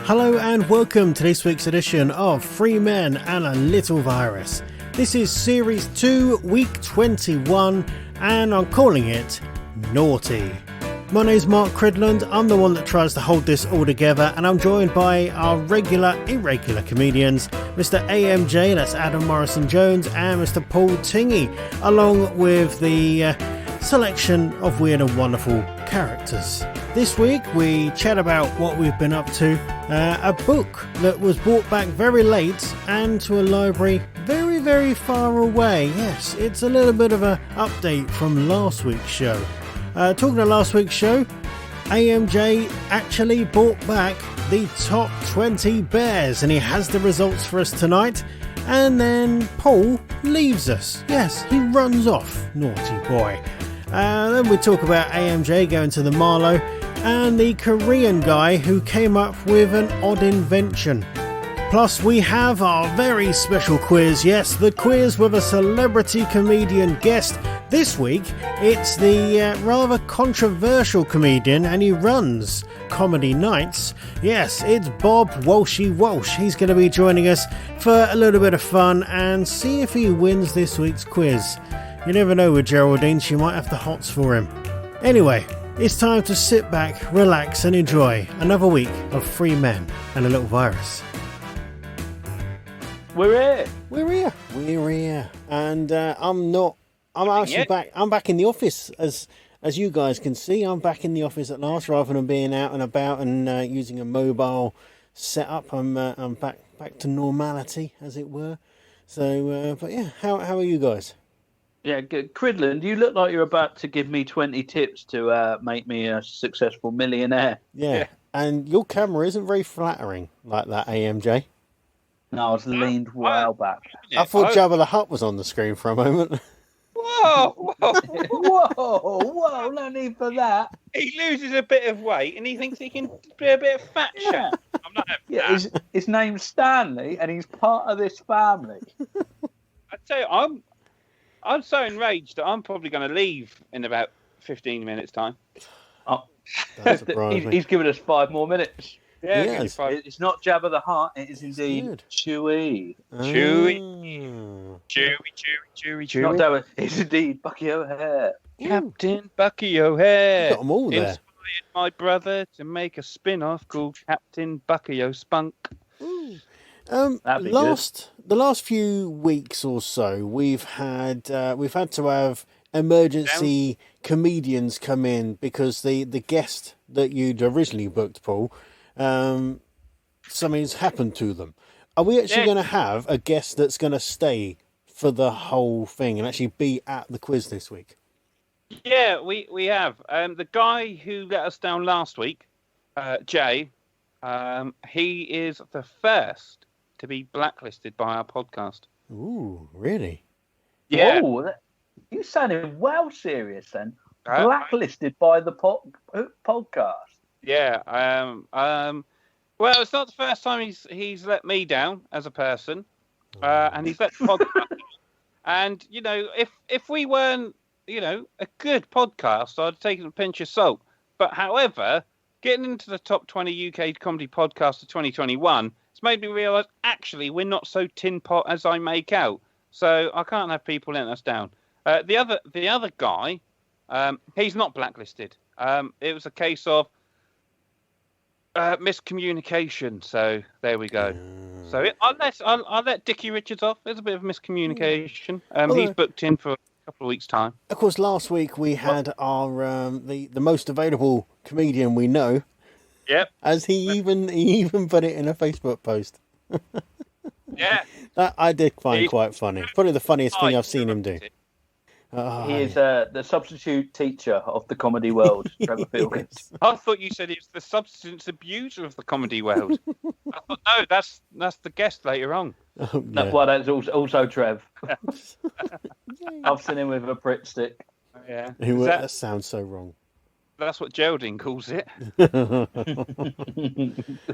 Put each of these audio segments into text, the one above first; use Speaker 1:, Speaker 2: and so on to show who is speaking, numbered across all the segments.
Speaker 1: Hello and welcome to this week's edition of Three Men and a Little Virus. This is Series 2, Week 21, and I'm calling it Naughty. My name's Mark Cridland, I'm the one that tries to hold this all together, and I'm joined by our regular, irregular comedians, Mr. AMJ, that's Adam Morrison-Jones, and Mr. Paul Tingy, along with the selection of weird and wonderful characters. This week we chat about what we've been up to, a book that was brought back very late and to a library very, very far away. Yes, it's a little bit of an update from last week's show. Talking of last week's show, AMJ actually brought back the top 20 bears and he has the results for us tonight. And then Paul leaves us. Yes, he runs off, naughty boy. Then we talk about AMJ going to the Marlow and the Korean guy who came up with an odd invention. Plus we have our very special quiz, yes, the quiz with a celebrity comedian guest. This week it's the rather controversial comedian and he runs comedy nights. Yes, it's Bob Walshy Walsh. He's going to be joining us for a little bit of fun and see if he wins this week's quiz. You never know with Geraldine, she might have the hots for him. Anyway, it's time to sit back, relax and enjoy another week of Three Men and a Little Virus.
Speaker 2: We're
Speaker 1: here. And I'm actually back. I'm back in the office, as you guys can see. I'm back in the office at last, rather than being out and about and using a mobile setup. I'm back to normality, as it were. So, but yeah, how are you guys?
Speaker 2: Yeah, good. Cridland, you look like you're about to give me 20 tips to make me a successful millionaire.
Speaker 1: Yeah, and your camera isn't very flattering like that, AMJ.
Speaker 2: No, I was leaned well back.
Speaker 1: I thought Jabba the Hutt was on the screen for a moment.
Speaker 3: Whoa!
Speaker 2: Whoa, no need for that.
Speaker 3: He loses a bit of weight and he thinks he can be a bit of fat chap. I'm not having that.
Speaker 2: His name's Stanley and he's part of this family.
Speaker 3: I tell you, I'm so enraged that I'm probably going to leave in about 15 minutes' time.
Speaker 2: Oh,
Speaker 1: he's
Speaker 2: given us 5 more minutes.
Speaker 3: Yeah,
Speaker 1: yes.
Speaker 2: It's not Jabba the Hutt, it is indeed Chewie.
Speaker 3: Chewie.
Speaker 2: Not Jabba, it's indeed Bucky O'Hare.
Speaker 3: Captain Bucky O'Hare.
Speaker 1: Got them all there.
Speaker 3: Inspired my brother to make a spin-off called Captain Bucky O'Spunk.
Speaker 1: The last few weeks or so, we've had to have emergency comedians come in because the guest that you'd originally booked, Paul, something's happened to them. Are we actually going to have a guest that's going to stay for the whole thing and actually be at the quiz this week?
Speaker 3: Yeah, we have. The guy who let us down last week, Jay, he is the first to be blacklisted by our podcast.
Speaker 1: Ooh, really?
Speaker 3: Yeah.
Speaker 2: Oh, you sounded well serious then. Blacklisted by the podcast.
Speaker 3: Yeah. Well, it's not the first time he's let me down as a person, and he's let the podcast down. And if we weren't, a good podcast, I'd have taken a pinch of salt. But however, getting into the top 20 UK comedy podcast of 2021. It's made me realise, actually, we're not so tin pot as I make out. So I can't have people letting us down. The other guy, he's not blacklisted. It was a case of miscommunication. So there we go. So I'll let Dickie Richards off. There's a bit of miscommunication. He's booked in for a couple of weeks' time.
Speaker 1: Of course, last week we had our the most available comedian we know.
Speaker 3: Yep.
Speaker 1: As he even put it in a Facebook post.
Speaker 3: Yeah.
Speaker 1: That I did find quite funny. Probably the funniest thing I've seen him do.
Speaker 2: He is the substitute teacher of the comedy world, Trevor Fielding.
Speaker 1: Yes.
Speaker 3: I thought you said he was the substance abuser of the comedy world. I thought, no, that's the guest later on.
Speaker 1: Oh,
Speaker 2: No,
Speaker 1: yeah.
Speaker 2: well, that's also Trev. I've seen him with a Pritt stick.
Speaker 3: Yeah.
Speaker 1: That sounds so wrong.
Speaker 3: That's what Geraldine calls it.
Speaker 2: There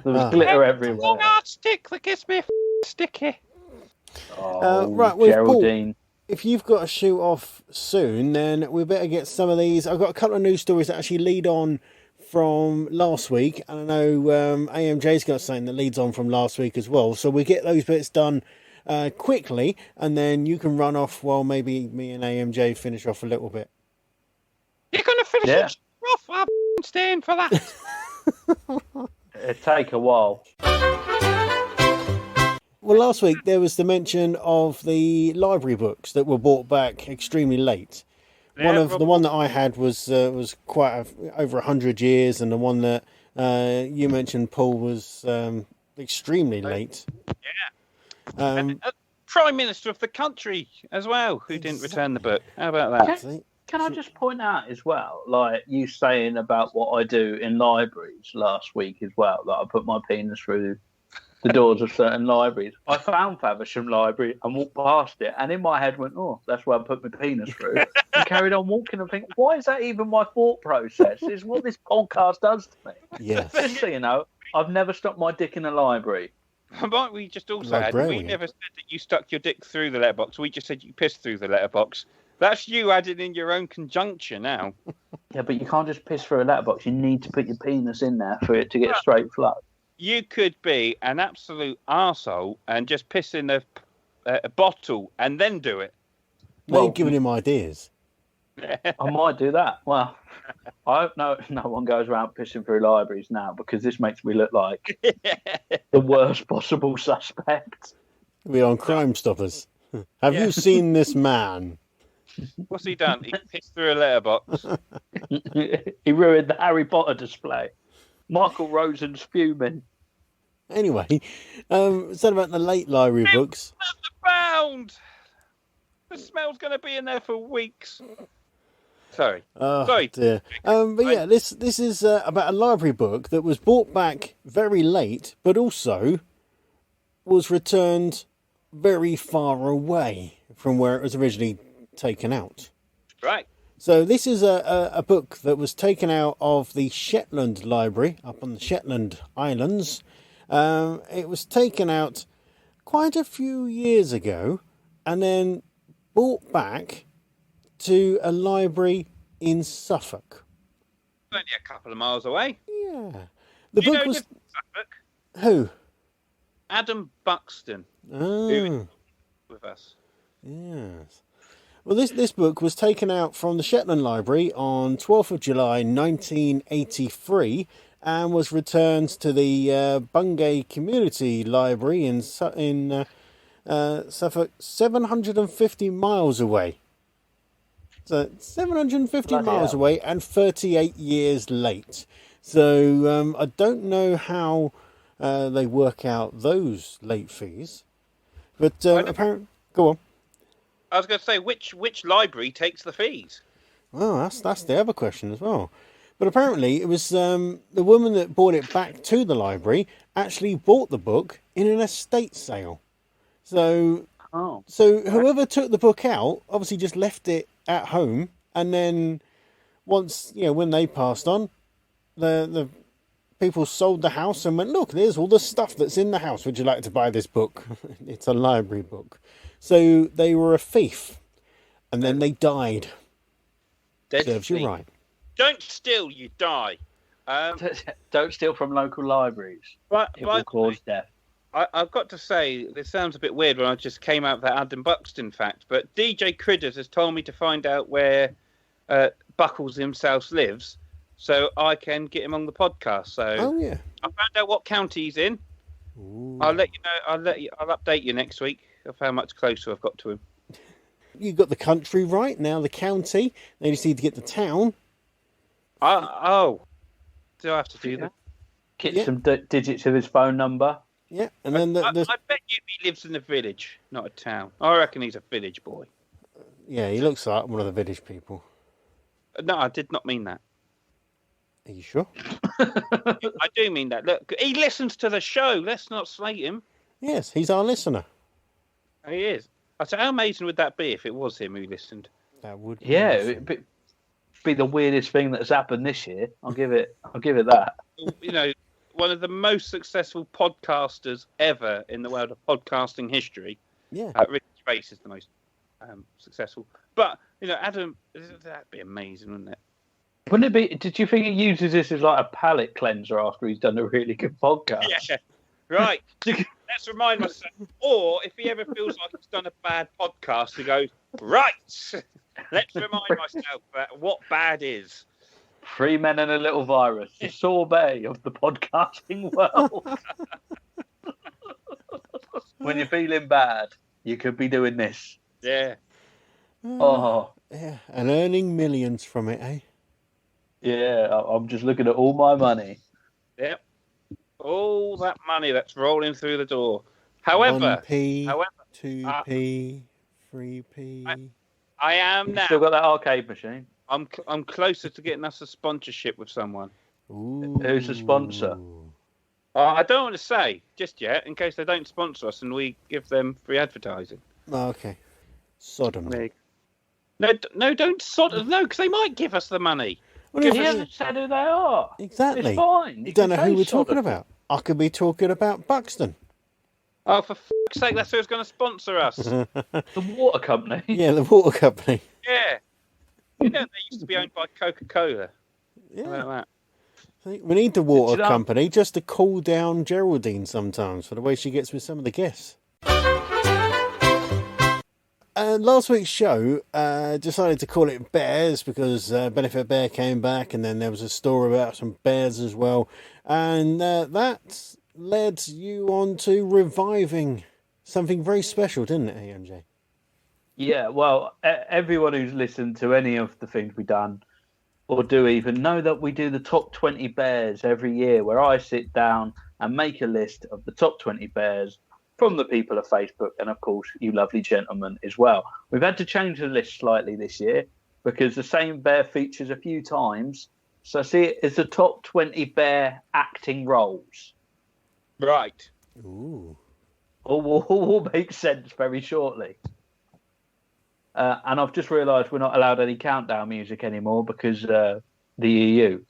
Speaker 2: was glitter everywhere.
Speaker 3: Long hard stick that gets me sticky.
Speaker 2: Oh,
Speaker 1: right, well,
Speaker 2: Geraldine.
Speaker 1: Paul, if you've got to shoot off soon, then we better get some of these. I've got a couple of news stories that actually lead on from last week, and I know AMJ's got something that leads on from last week as well. So we get those bits done quickly, and then you can run off while maybe me and AMJ finish off a little bit.
Speaker 3: You're going to finish it off? I'll stand for that.
Speaker 2: It'd take a while.
Speaker 1: Well, last week there was the mention of the library books that were brought back extremely late.
Speaker 3: Yeah,
Speaker 1: The one that I had was quite over 100 years, and the one that you mentioned, Paul, was extremely late.
Speaker 3: Yeah. And Prime Minister of the country as well, who didn't return the book. How about that?
Speaker 2: Can I just point out as well, like you saying about what I do in libraries last week as well, that I put my penis through the doors of certain libraries. I found Faversham Library and walked past it, and in my head went, oh, that's where I put my penis through, and carried on walking and think, why is that even my thought process? It's what this podcast does to me.
Speaker 1: Yes.
Speaker 2: Just so you know, I've never stuck my dick in a library.
Speaker 3: Might we just also add, we never said that you stuck your dick through the letterbox. We just said you pissed through the letterbox. That's you adding in your own conjuncture now.
Speaker 2: Yeah, but you can't just piss through a letterbox. You need to put your penis in there for it to get straight flow.
Speaker 3: You could be an absolute arsehole and just piss in a bottle and then do it.
Speaker 1: Well, you're giving him ideas.
Speaker 2: I might do that. Well, I hope no one goes around pissing through libraries now, because this makes me look like the worst possible suspect.
Speaker 1: We're on Crime Stoppers. Have you seen this man?
Speaker 3: What's he done? He pissed through a letterbox.
Speaker 2: He ruined the Harry Potter display. Michael Rosen's fuming.
Speaker 1: Anyway, said about the late library books.
Speaker 3: Bound. The smell's going to be in there for weeks. Sorry.
Speaker 1: Sorry. Dear. But yeah, this is about a library book that was brought back very late, but also was returned very far away from where it was originally taken out.
Speaker 3: Right.
Speaker 1: So this is a book that was taken out of the Shetland Library up on the Shetland Islands. It was taken out quite a few years ago and then brought back to a library in Suffolk.
Speaker 3: Only a couple of miles away.
Speaker 1: Yeah. The book was...
Speaker 3: Suffolk?
Speaker 1: Who?
Speaker 3: Adam Buxton.
Speaker 1: Oh.
Speaker 3: Who with us.
Speaker 1: Yes. Well, this book was taken out from the Shetland Library on 12th of July 1983 and was returned to the Bungay Community Library in Suffolk, 750 miles away. So 750 miles away and 38 years late. So I don't know how they work out those late fees, but apparently, go on.
Speaker 3: I was going to say, which library takes the fees?
Speaker 1: Well, that's the other question as well. But apparently it was the woman that brought it back to the library actually bought the book in an estate sale. So whoever took the book out obviously just left it at home, and then once, when they passed on, the people sold the house and went, look, there's all the stuff that's in the house. Would you like to buy this book? It's a library book. So they were a thief, and then they died. Serves you right.
Speaker 3: Don't steal, you die.
Speaker 2: Don't steal from local libraries. It will cause death.
Speaker 3: I've got to say, this sounds a bit weird when I just came out with that Adam Buxton fact, but DJ Critters has told me to find out where Buckles himself lives, so I can get him on the podcast. So I found out what county he's in. Ooh. I'll let you know. I'll update you next week of how much closer I've got to him.
Speaker 1: You got the country right, now the county. They just need to get the town.
Speaker 3: Do I have to do that?
Speaker 2: Get some digits of his phone number.
Speaker 1: Yeah, and then
Speaker 3: I bet you he lives in a village, not a town. I reckon he's a village boy.
Speaker 1: Yeah, he looks like one of the village people.
Speaker 3: No, I did not mean that.
Speaker 1: Are you sure?
Speaker 3: I do mean that. Look, he listens to the show. Let's not slate him.
Speaker 1: Yes, he's our listener.
Speaker 3: He is. I said, how amazing would that be if it was him who listened?
Speaker 1: That would.
Speaker 2: Yeah, it'd be the weirdest thing that's happened this year. I'll give it that.
Speaker 3: One of the most successful podcasters ever in the world of podcasting history.
Speaker 1: Yeah.
Speaker 3: Rick Space is the most successful. But, Adam, that'd be amazing, wouldn't it?
Speaker 2: Wouldn't it be? Did you think he uses this as like a palate cleanser after he's done a really good podcast?
Speaker 3: Yeah, right. Let's remind myself. Or if he ever feels like he's done a bad podcast, he goes, right, let's remind myself what bad is.
Speaker 2: 3 Men and a Little Virus, the sorbet of the podcasting world. When you're feeling bad, you could be doing this.
Speaker 3: Yeah.
Speaker 2: Oh.
Speaker 1: Yeah, and earning millions from it, eh?
Speaker 2: Yeah, I'm just looking at all my money.
Speaker 3: Yep. All that money that's rolling through the door. However,
Speaker 1: 1p, 2p, 3p.
Speaker 3: I am
Speaker 2: You've
Speaker 3: now.
Speaker 2: still got that arcade machine?
Speaker 3: I'm closer to getting us a sponsorship with someone.
Speaker 1: Ooh.
Speaker 2: Who's the sponsor?
Speaker 3: I don't want to say just yet, in case they don't sponsor us and we give them free advertising.
Speaker 1: Oh, okay. Sodom.
Speaker 3: No, don't sod. No, because they might give us the money.
Speaker 1: Well,
Speaker 2: He hasn't said who they are.
Speaker 1: exactly.
Speaker 2: It's fine.
Speaker 1: You don't know
Speaker 2: can
Speaker 1: who
Speaker 2: say
Speaker 1: we're talking
Speaker 2: Sodom.
Speaker 1: about. I could be talking about Buxton.
Speaker 3: Oh, for fuck's sake, that's who's going to sponsor us.
Speaker 2: The water company.
Speaker 1: Yeah, the water company.
Speaker 3: Yeah. You know, they used to be owned by Coca-Cola. How
Speaker 1: Yeah.
Speaker 3: about
Speaker 1: We need the water
Speaker 2: you know-
Speaker 1: company just to cool down Geraldine sometimes for the way she gets with some of the guests. Last week's show decided to call it Bears because Benefit Bear came back, and then there was a story about some bears as well, and that led you on to reviving something very special, didn't it, AMJ?
Speaker 2: Yeah, well, everyone who's listened to any of the things we've done or do even know that we do the top 20 bears every year, where I sit down and make a list of the top 20 bears from the people of Facebook and, of course, you lovely gentlemen as well. We've had to change the list slightly this year because the same bear features a few times. So I see it as the top 20 bear acting roles.
Speaker 3: Right.
Speaker 1: Ooh.
Speaker 2: All will make sense very shortly. And I've just realised we're not allowed any countdown music anymore because the EU.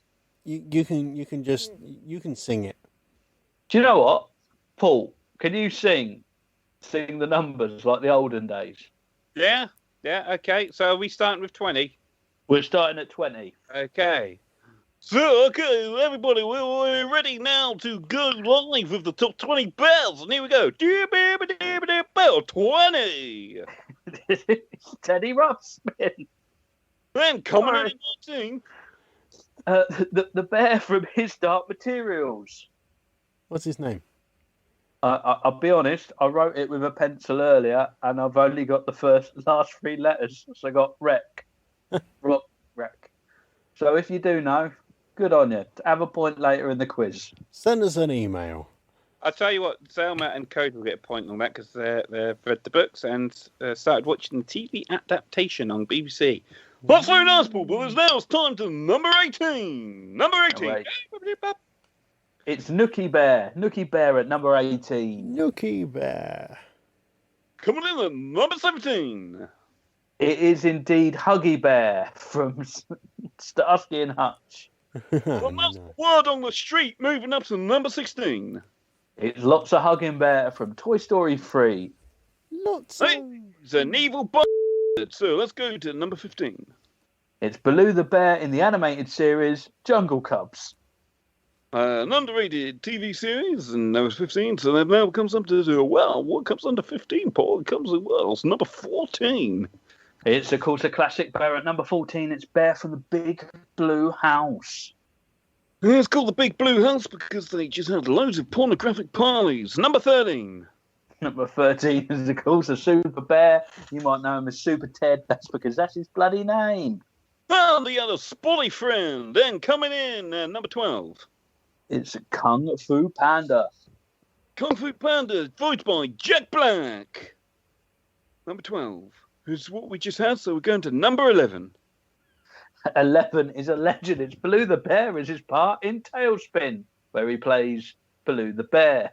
Speaker 1: You can sing it.
Speaker 2: Do you know what, Paul? Can you sing the numbers like the olden days?
Speaker 3: Yeah. Okay. So are we starting with 20?
Speaker 2: We're starting at 20.
Speaker 3: Okay. So, okay, everybody, we're ready now to go live with the top 20 bears. And here we go. 20.
Speaker 2: Teddy Ruxpin.
Speaker 3: And coming in at 19.
Speaker 2: The bear from His Dark Materials.
Speaker 1: What's his name?
Speaker 2: I'll be honest, I wrote it with a pencil earlier and I've only got the last 3 letters. So I got Wreck. Wreck. So if you do know, good on you. Have a point later in the quiz.
Speaker 1: Send us an email.
Speaker 3: I'll tell you what, Zelma and Code will get a point on that because they've read the books and started watching the TV adaptation on BBC. That's very nice, Paul, but now it's time to number 18. Number 18.
Speaker 2: Right. It's Nookie Bear. Nookie Bear at number 18.
Speaker 1: Nookie Bear.
Speaker 3: Coming in at number 17.
Speaker 2: It is indeed Huggy Bear from Starsky and Hutch.
Speaker 3: Well, that's the word on the street, moving up to number 16.
Speaker 2: It's Lots of Hugging Bear from Toy Story 3.
Speaker 1: Lots of...
Speaker 3: He's an evil bastard. So let's go to number 15.
Speaker 2: It's Baloo the Bear in the animated series Jungle Cubs.
Speaker 3: An underrated TV series, and that was 15. So that now comes up to, well, what comes under 15, Paul? It comes, well, it's number 14.
Speaker 2: It's, of course, a classic bear at number 14. It's Bear from the Big Blue House.
Speaker 3: Yeah, it's called the Big Blue House because they just had loads of pornographic parties. Number 13.
Speaker 2: Number 13 is, of course, a Super Bear. You might know him as Super Ted. That's because that's his bloody name.
Speaker 3: And the other spotty friend. And coming in at number 12.
Speaker 2: It's Kung Fu Panda.
Speaker 3: Kung Fu Panda, voiced by Jack Black. Number 12 is what we just had, so we're going to number 11.
Speaker 2: 11 is a legend. It's Baloo the Bear as his part in Tailspin, where he plays Baloo the Bear.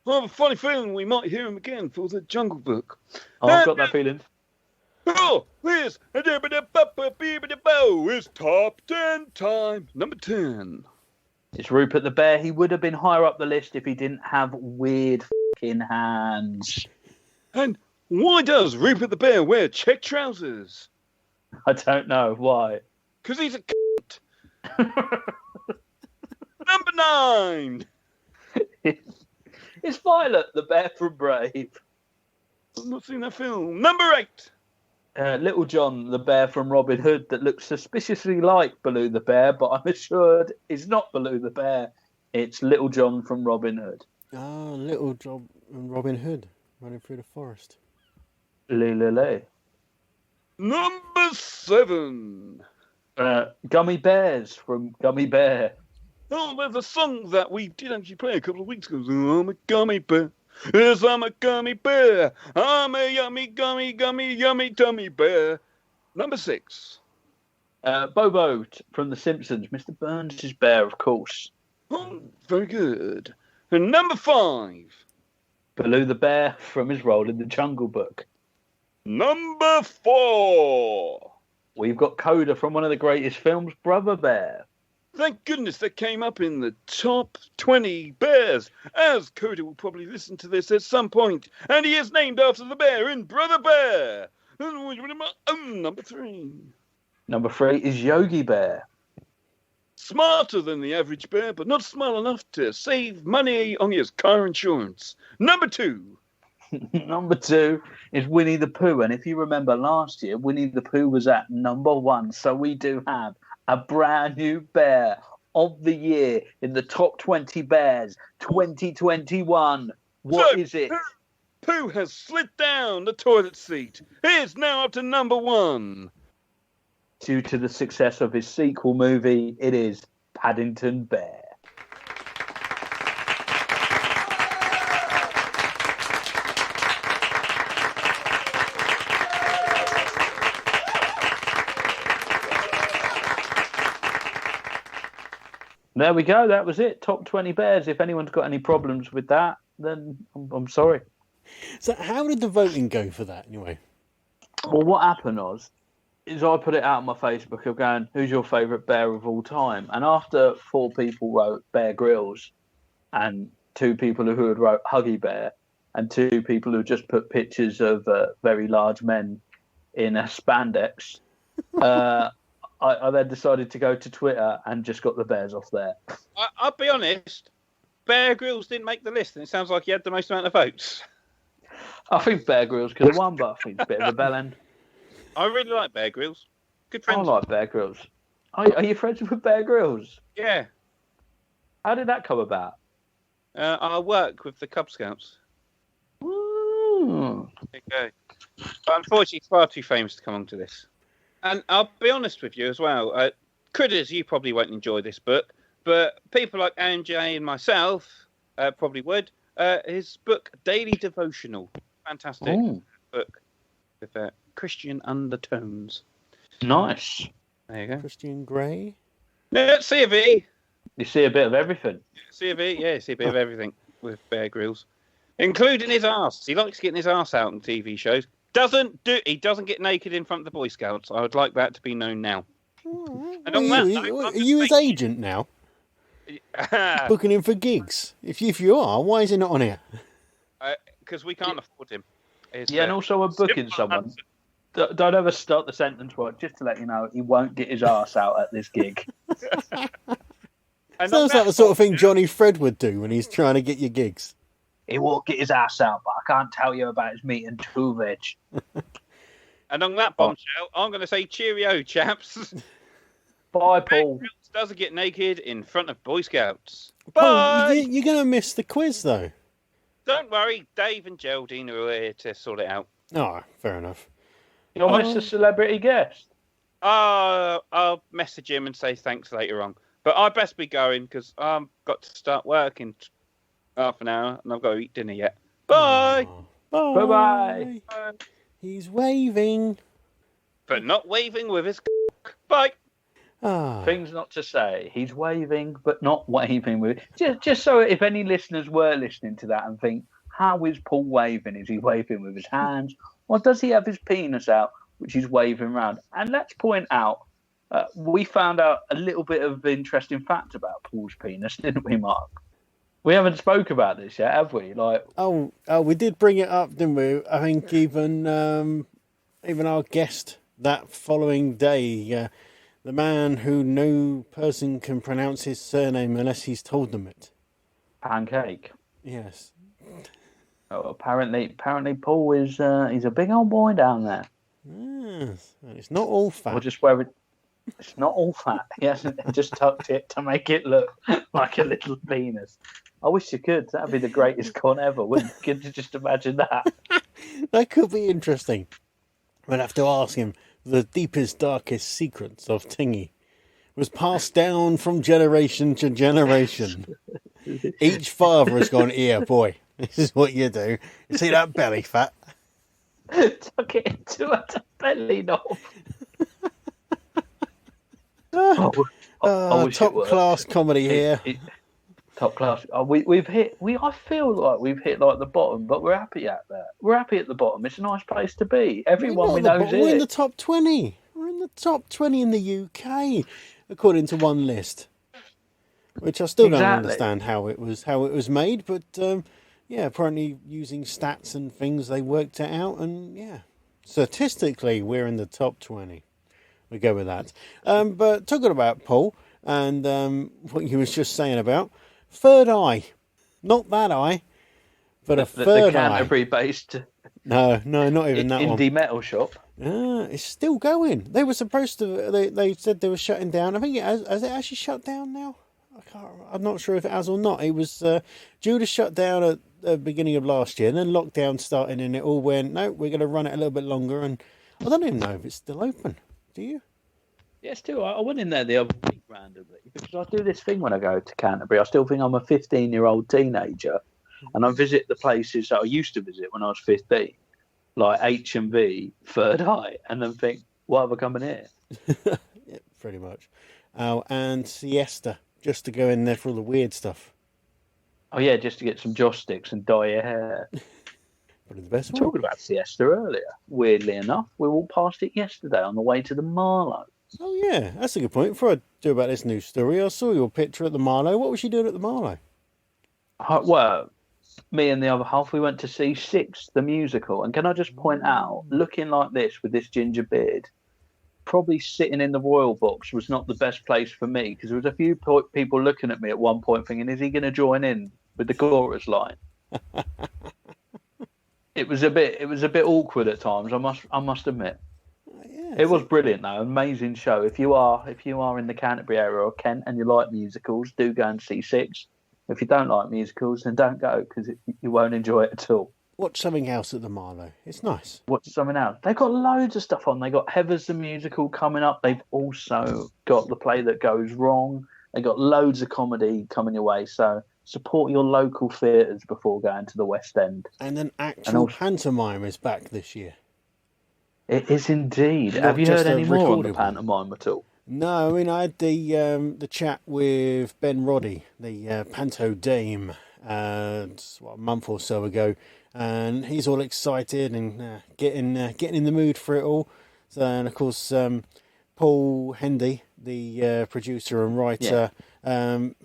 Speaker 3: I have a funny feeling we might hear him again for the Jungle Book.
Speaker 2: Oh, I've got that feeling.
Speaker 3: Oh, this is top 10 time. Number 10.
Speaker 2: It's Rupert the Bear. He would have been higher up the list if he didn't have weird fucking hands.
Speaker 3: And why does Rupert the Bear wear check trousers?
Speaker 2: I don't know why.
Speaker 3: Because he's a cunt. Number 9.
Speaker 2: It's Violet, the bear from Brave.
Speaker 3: I've not seen that film. Number 8.
Speaker 2: Little John, the bear from Robin Hood, that looks suspiciously like Baloo the bear, but I'm assured it's not Baloo the bear. It's Little John from Robin Hood.
Speaker 1: Oh, Little John and Robin Hood running through the forest.
Speaker 2: Lee.
Speaker 3: Number 7.
Speaker 2: Gummy Bears from Gummy Bear.
Speaker 3: Oh, there's a song that we did actually play a couple of weeks ago. I'm a gummy bear. Yes, I'm a gummy bear. I'm a yummy, gummy, yummy, tummy bear. Number 6.
Speaker 2: Bobo from The Simpsons. Mr. Burns' bear, of course.
Speaker 3: Oh, very good. And number 5.
Speaker 2: Baloo the bear from his role in the Jungle Book.
Speaker 3: Number 4.
Speaker 2: We've got Coda from one of the greatest films, Brother Bear.
Speaker 3: Thank goodness that came up in the top 20 bears, as Coda will probably listen to this at some point, and he is named after the bear in Brother Bear. Number 3.
Speaker 2: Number 3 is Yogi Bear.
Speaker 3: Smarter than the average bear, but not smart enough to save money on his car insurance. Number 2.
Speaker 2: Number 2 is Winnie the Pooh, and if you remember last year, Winnie the Pooh was at number 1, so we do have a brand new bear of the year in the top 20 bears 2021. What is it?
Speaker 3: Pooh has slid down the toilet seat. He is now up to number 1.
Speaker 2: Due to the success of his sequel movie, it is Paddington Bear. There we go. That was it. Top 20 bears. If anyone's got any problems with that, then I'm sorry.
Speaker 1: So how did the voting go for that anyway?
Speaker 2: Well, what happened is I put it out on my Facebook of going, who's your favourite bear of all time? And after 4 people wrote Bear Grylls and 2 people who had wrote Huggy Bear and 2 people who just put pictures of very large men in a spandex, I then decided to go to Twitter and just got the bears off there.
Speaker 3: I'll be honest, Bear Grylls didn't make the list, and it sounds like he had the most amount of votes.
Speaker 2: I think Bear Grylls could have won, but I think it's a bit of a bell end.
Speaker 3: I really like Bear Grylls. Good
Speaker 2: I
Speaker 3: friends.
Speaker 2: like Bear Grylls. Are you friends with Bear Grylls?
Speaker 3: Yeah.
Speaker 2: How did that come about?
Speaker 3: I work with the Cub Scouts.
Speaker 2: Ooh.
Speaker 3: There you go. But unfortunately, he's far too famous to come onto this. And I'll be honest with you as well. Critters, you probably won't enjoy this book, but people like MJ and myself probably would. His book, Daily Devotional. Fantastic book with Christian undertones.
Speaker 2: Nice.
Speaker 3: There you go.
Speaker 1: Christian Grey?
Speaker 3: Yeah, C of E.
Speaker 2: You see a bit of everything.
Speaker 3: C of E, yeah, see a bit of everything with Bear Grylls. Including his arse. He likes getting his arse out in TV shows. He doesn't get naked in front of the Boy Scouts. I would like that to be known now.
Speaker 1: Are you his agent now? Booking him for gigs? If you are, why is he not on here?
Speaker 3: Because we can't afford him.
Speaker 2: And also we're booking someone. Don't ever start the sentence right, just to let you know, he won't get his arse out at this gig.
Speaker 1: Sounds like the sort of thing Johnny Fred would do when he's trying to get your gigs.
Speaker 2: He won't get his ass out, but I can't tell you about his meat and 2 veg.
Speaker 3: And on that bombshell, I'm going to say cheerio, chaps.
Speaker 2: Bye, Paul.
Speaker 3: Doesn't get naked in front of Boy Scouts.
Speaker 1: Paul,
Speaker 3: Bye!
Speaker 1: you're going to miss the quiz, though.
Speaker 3: Don't worry, Dave and Geraldine are here to sort it out.
Speaker 1: Oh, fair enough.
Speaker 2: You'll miss the celebrity guest.
Speaker 3: I'll message him and say thanks later on. But I best be going because I've got to start work in half an hour and I've got to eat dinner yet. Bye!
Speaker 1: Oh,
Speaker 2: Bye-bye.
Speaker 3: Bye.
Speaker 1: He's waving.
Speaker 3: But not waving with his Bye!
Speaker 2: Things not to say. He's waving, but not waving with. Just so if any listeners were listening to that and think, how is Paul waving? Is he waving with his hands, or does he have his penis out, which he's waving around? And let's point out, we found out a little bit of interesting fact about Paul's penis, didn't we, Mark? We haven't spoke about this yet, have we?
Speaker 1: We did bring it up, didn't we? I think even our guest that following day The man who no person can pronounce his surname unless he's told them it.
Speaker 2: Pancake.
Speaker 1: Yes.
Speaker 2: Oh, apparently, Paul is he's a big old boy down there.
Speaker 1: Yes. And it's not all fat.
Speaker 2: Or just where it's not all fat. He hasn't just tucked it to make it look like a little penis. I wish you could. That'd be the greatest con ever. Wouldn't you? Could you just imagine that?
Speaker 1: That could be interesting. We'll have to ask him. The deepest, darkest secrets of Tingy was passed down from generation to generation. Each father has gone, here, boy, this is what you do. You see that belly fat?
Speaker 2: Tuck it into a belly knob. I wish
Speaker 1: top class comedy here.
Speaker 2: Top class. We've hit. I feel like we've hit like the bottom, but we're happy at that. We're happy at the bottom. It's a nice place to be. Everyone we know is
Speaker 1: We're in
Speaker 2: here.
Speaker 1: the top 20. We're in the top 20 in the UK, according to one list. Which I still don't understand how it was made, but yeah, apparently using stats and things they worked it out, and yeah, statistically we're in the top 20. We go with that. But talking about Paul and what you was just saying about third eye, not that eye, but a third
Speaker 2: the
Speaker 1: eye.
Speaker 2: Canterbury-based.
Speaker 1: No, not even that one.
Speaker 2: Indie metal shop.
Speaker 1: It's still going. They were supposed to. They said they were shutting down. I think has it actually shut down now? I'm not sure if it has or not. It was due to shut down at the beginning of last year, and then lockdown started, and it all went, no, we're going to run it a little bit longer. And I don't even know if it's still open. Do you?
Speaker 2: Yeah, still. I went in there the other week randomly because I do this thing when I go to Canterbury. I still think I'm a 15-year-old teenager, and I visit the places that I used to visit when I was 15, like H&V, Third Eye, and then think, why have I come in here?
Speaker 1: Yeah, pretty much. And Siesta, just to go in there for all the weird stuff.
Speaker 2: Oh yeah, just to get some joss sticks and dye your hair.
Speaker 1: Probably the best one.
Speaker 2: Talking about Siesta earlier, weirdly enough, we walked past it yesterday on the way to the Marlow.
Speaker 1: Oh yeah, that's a good point. Before I do about this news story, I saw your picture at the Marlow. What was you doing at the Marlow?
Speaker 2: Well, me and the other half, we went to see Six, the musical. And can I just point out, looking like this with this ginger beard, probably sitting in the royal box was not the best place for me because there was a few people looking at me at one point thinking, is he going to join in with the chorus line? It was a bit awkward at times, I must admit.
Speaker 1: Yeah,
Speaker 2: it was brilliant though, amazing show. If you are in the Canterbury area or Kent and you like musicals, do go and see Six. If you don't like musicals, then don't go because you won't enjoy it at all.
Speaker 1: Watch something else at the Marlow. It's nice.
Speaker 2: Watch something else. They've got loads of stuff on. They got Heathers the musical coming up. They've also got The Play That Goes Wrong. They got loads of comedy coming your way. So support your local theatres before going to the West End.
Speaker 1: And an actual pantomime is back this year.
Speaker 2: It is indeed.
Speaker 1: Not
Speaker 2: Have you
Speaker 1: just
Speaker 2: heard
Speaker 1: a
Speaker 2: any more on the
Speaker 1: recorded
Speaker 2: pantomime at all?
Speaker 1: No, I mean, I had the chat with Ben Roddy, the Panto Dame, a month or so ago, and he's all excited and getting in the mood for it all. So, and of course, Paul Hendy, the producer and writer,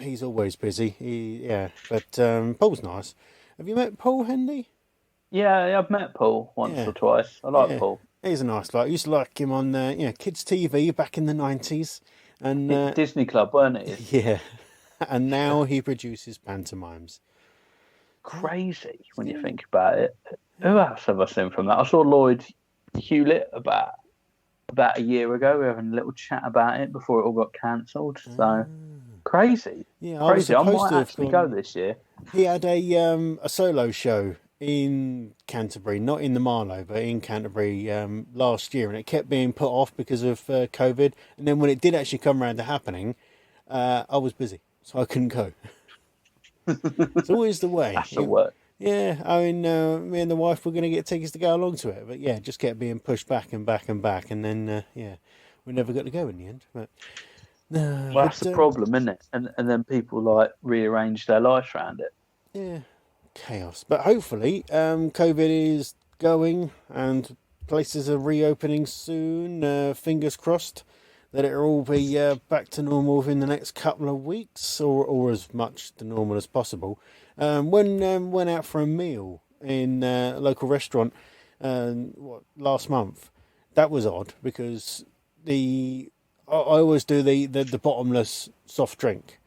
Speaker 1: he's always busy. But Paul's nice. Have you met Paul Hendy?
Speaker 2: Yeah, I've met Paul once or twice. I like Paul.
Speaker 1: He's a nice guy. I used to like him on kids' TV back in the 90s. And
Speaker 2: Disney Club, weren't it?
Speaker 1: Yeah. And now he produces pantomimes.
Speaker 2: Crazy when you think about it. Who else have I seen from that? I saw Lloyd Hewlett about a year ago. We were having a little chat about it before it all got cancelled. So crazy.
Speaker 1: Yeah,
Speaker 2: crazy. I might actually go this year.
Speaker 1: He had a solo show in Canterbury, not in the Marlow, but in Canterbury last year, and it kept being put off because of COVID. And then when it did actually come around to happening, I was busy, so I couldn't go. It's always the way.
Speaker 2: That's the work.
Speaker 1: Yeah, I mean, me and the wife were going to get tickets to go along to it, but yeah, it just kept being pushed back and back and back, and then we never got to go in the end. But
Speaker 2: well, that's the problem, isn't it? And then people like rearrange their lives around it.
Speaker 1: Yeah. Chaos, but hopefully COVID is going and places are reopening soon. Fingers crossed that it'll all be back to normal within the next couple of weeks, or as much to normal as possible. Went out for a meal in a local last month. That was odd because I always do the bottomless soft drink,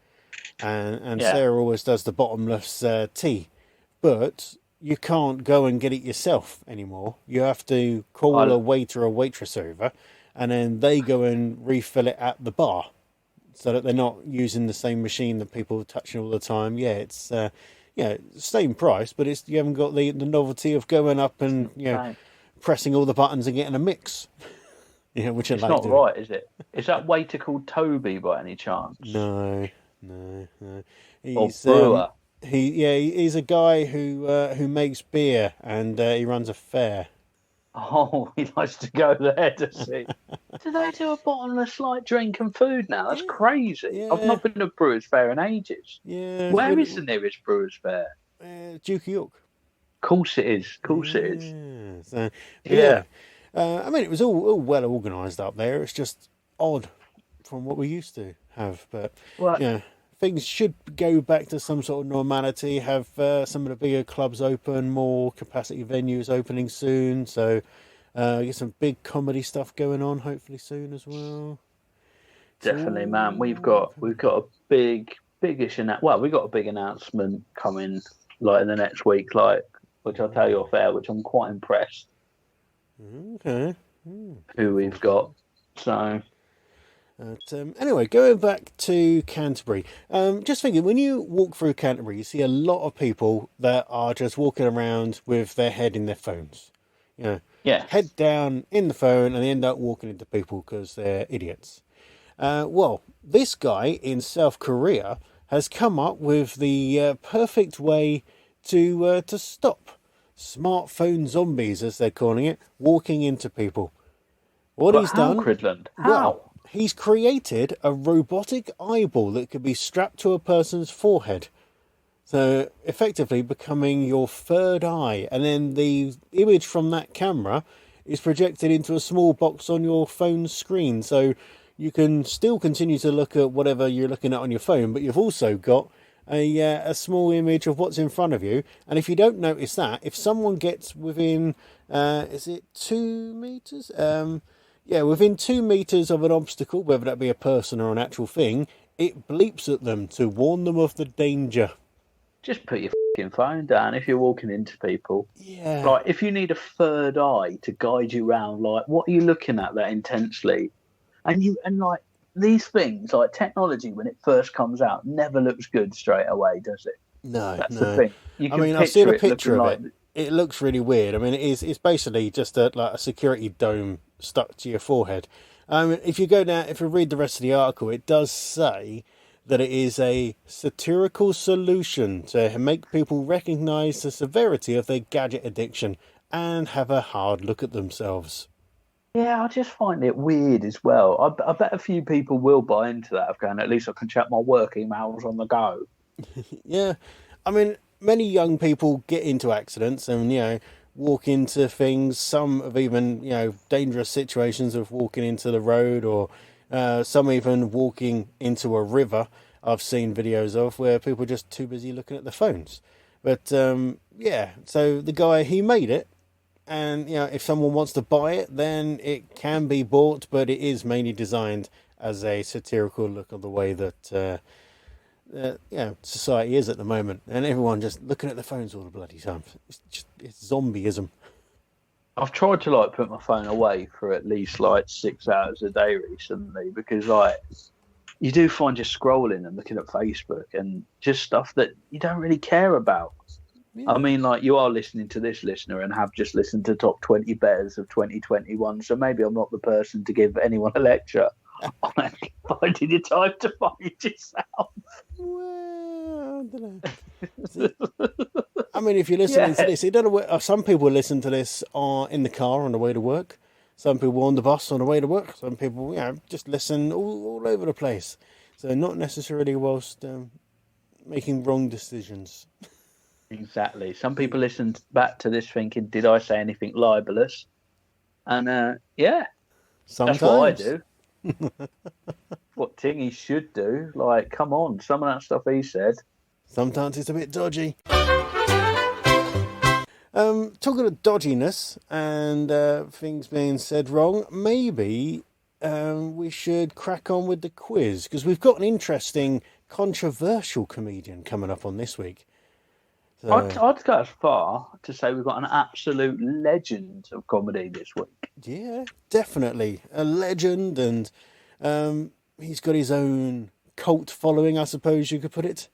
Speaker 1: and Sarah always does the bottomless tea, but you can't go and get it yourself anymore. You have to call a waiter or waitress over, and then they go and refill it at the bar, so that they're not using the same machine that people are touching all the time. Yeah, it's same price, but you haven't got the novelty of going up and pressing all the buttons and getting a mix. Which
Speaker 2: it's not right, is it? Is that waiter called Toby by any chance?
Speaker 1: No.
Speaker 2: He's, or brewer.
Speaker 1: He's a guy who makes beer, and he runs a fair.
Speaker 2: Oh, he likes to go there, does he? Do they do a bottomless drink and food now? That's crazy. Yeah. I've not been to a Brewers Fair in ages.
Speaker 1: Yeah.
Speaker 2: Where is the nearest Brewers Fair?
Speaker 1: Duke of York.
Speaker 2: Of course it is.
Speaker 1: So, yeah. I mean, it was all well organised up there. It's just odd from what we used to have. But, things should go back to some sort of normality, have some of the bigger clubs open, more capacity venues opening soon. So get some big comedy stuff going on hopefully soon as well.
Speaker 2: Definitely, man. We've got a biggish we've got a big announcement coming in the next week, which I'll tell you off air, which I'm quite impressed.
Speaker 1: Okay.
Speaker 2: Who we've got. So
Speaker 1: anyway, going back to Canterbury, just thinking, when you walk through Canterbury, you see a lot of people that are just walking around with their head in their phones. Head down in the phone, and they end up walking into people because they're idiots. Well, this guy in South Korea has come up with the perfect way to stop smartphone zombies, as they're calling it, walking into people. He's done?
Speaker 2: Cridland? How?
Speaker 1: Well, he's created a robotic eyeball that could be strapped to a person's forehead. So, effectively becoming your third eye. And then the image from that camera is projected into a small box on your phone screen. So, you can still continue to look at whatever you're looking at on your phone, but you've also got a small image of what's in front of you. And if you don't notice that, if someone gets within, is it 2 meters? Within 2 meters of an obstacle, whether that be a person or an actual thing, it bleeps at them to warn them of the danger.
Speaker 2: Just put your f***ing phone down if you're walking into people.
Speaker 1: Yeah.
Speaker 2: If you need a third eye to guide you around, what are you looking at that intensely? And these things, technology, when it first comes out, never looks good straight away, does it?
Speaker 1: No,
Speaker 2: That's the thing.
Speaker 1: I've seen a picture of it. It looks really weird. I mean, it's basically just a security dome stuck to your forehead. If you read the rest of the article, it does say that it is a satirical solution to make people recognise the severity of their gadget addiction and have a hard look at themselves.
Speaker 2: Yeah, I just find it weird as well. I bet a few people will buy into that, of going, at least I can check my work emails on the go.
Speaker 1: Yeah, I mean, many young people get into accidents and, walk into things. Some have even, dangerous situations of walking into the road, or some even walking into a river. I've seen videos of where people are just too busy looking at their phones. But, so the guy, he made it. And, if someone wants to buy it, then it can be bought, but it is mainly designed as a satirical look of the way that, society is at the moment. And everyone just looking at their phones all the bloody time. It's zombieism.
Speaker 2: I've tried to, put my phone away for at least, 6 hours a day recently, because, you do find just scrolling and looking at Facebook and just stuff that you don't really care about. Yeah. I mean, you are listening to this, listener, and have just listened to top 20 bears of 2021, so maybe I'm not the person to give anyone a lecture on finding your time to find yourself.
Speaker 1: Well, I don't know. I mean, if you're listening to this, you don't know. Some people listen to this in the car on the way to work. Some people on the bus on the way to work. Some people, just listen all over the place. So not necessarily whilst making wrong decisions.
Speaker 2: Exactly. Some people listen back to this thinking, did I say anything libelous? And,
Speaker 1: sometimes.
Speaker 2: That's what I do. What Tingy should do. Come on, some of that stuff he said.
Speaker 1: Sometimes it's a bit dodgy. Talking of dodginess and things being said wrong, maybe we should crack on with the quiz, because we've got an interesting, controversial comedian coming up on this week. So,
Speaker 2: I'd go as far to say we've got an absolute legend of comedy this week.
Speaker 1: yeah, definitely a legend, and he's got his own cult following, I suppose you could put it.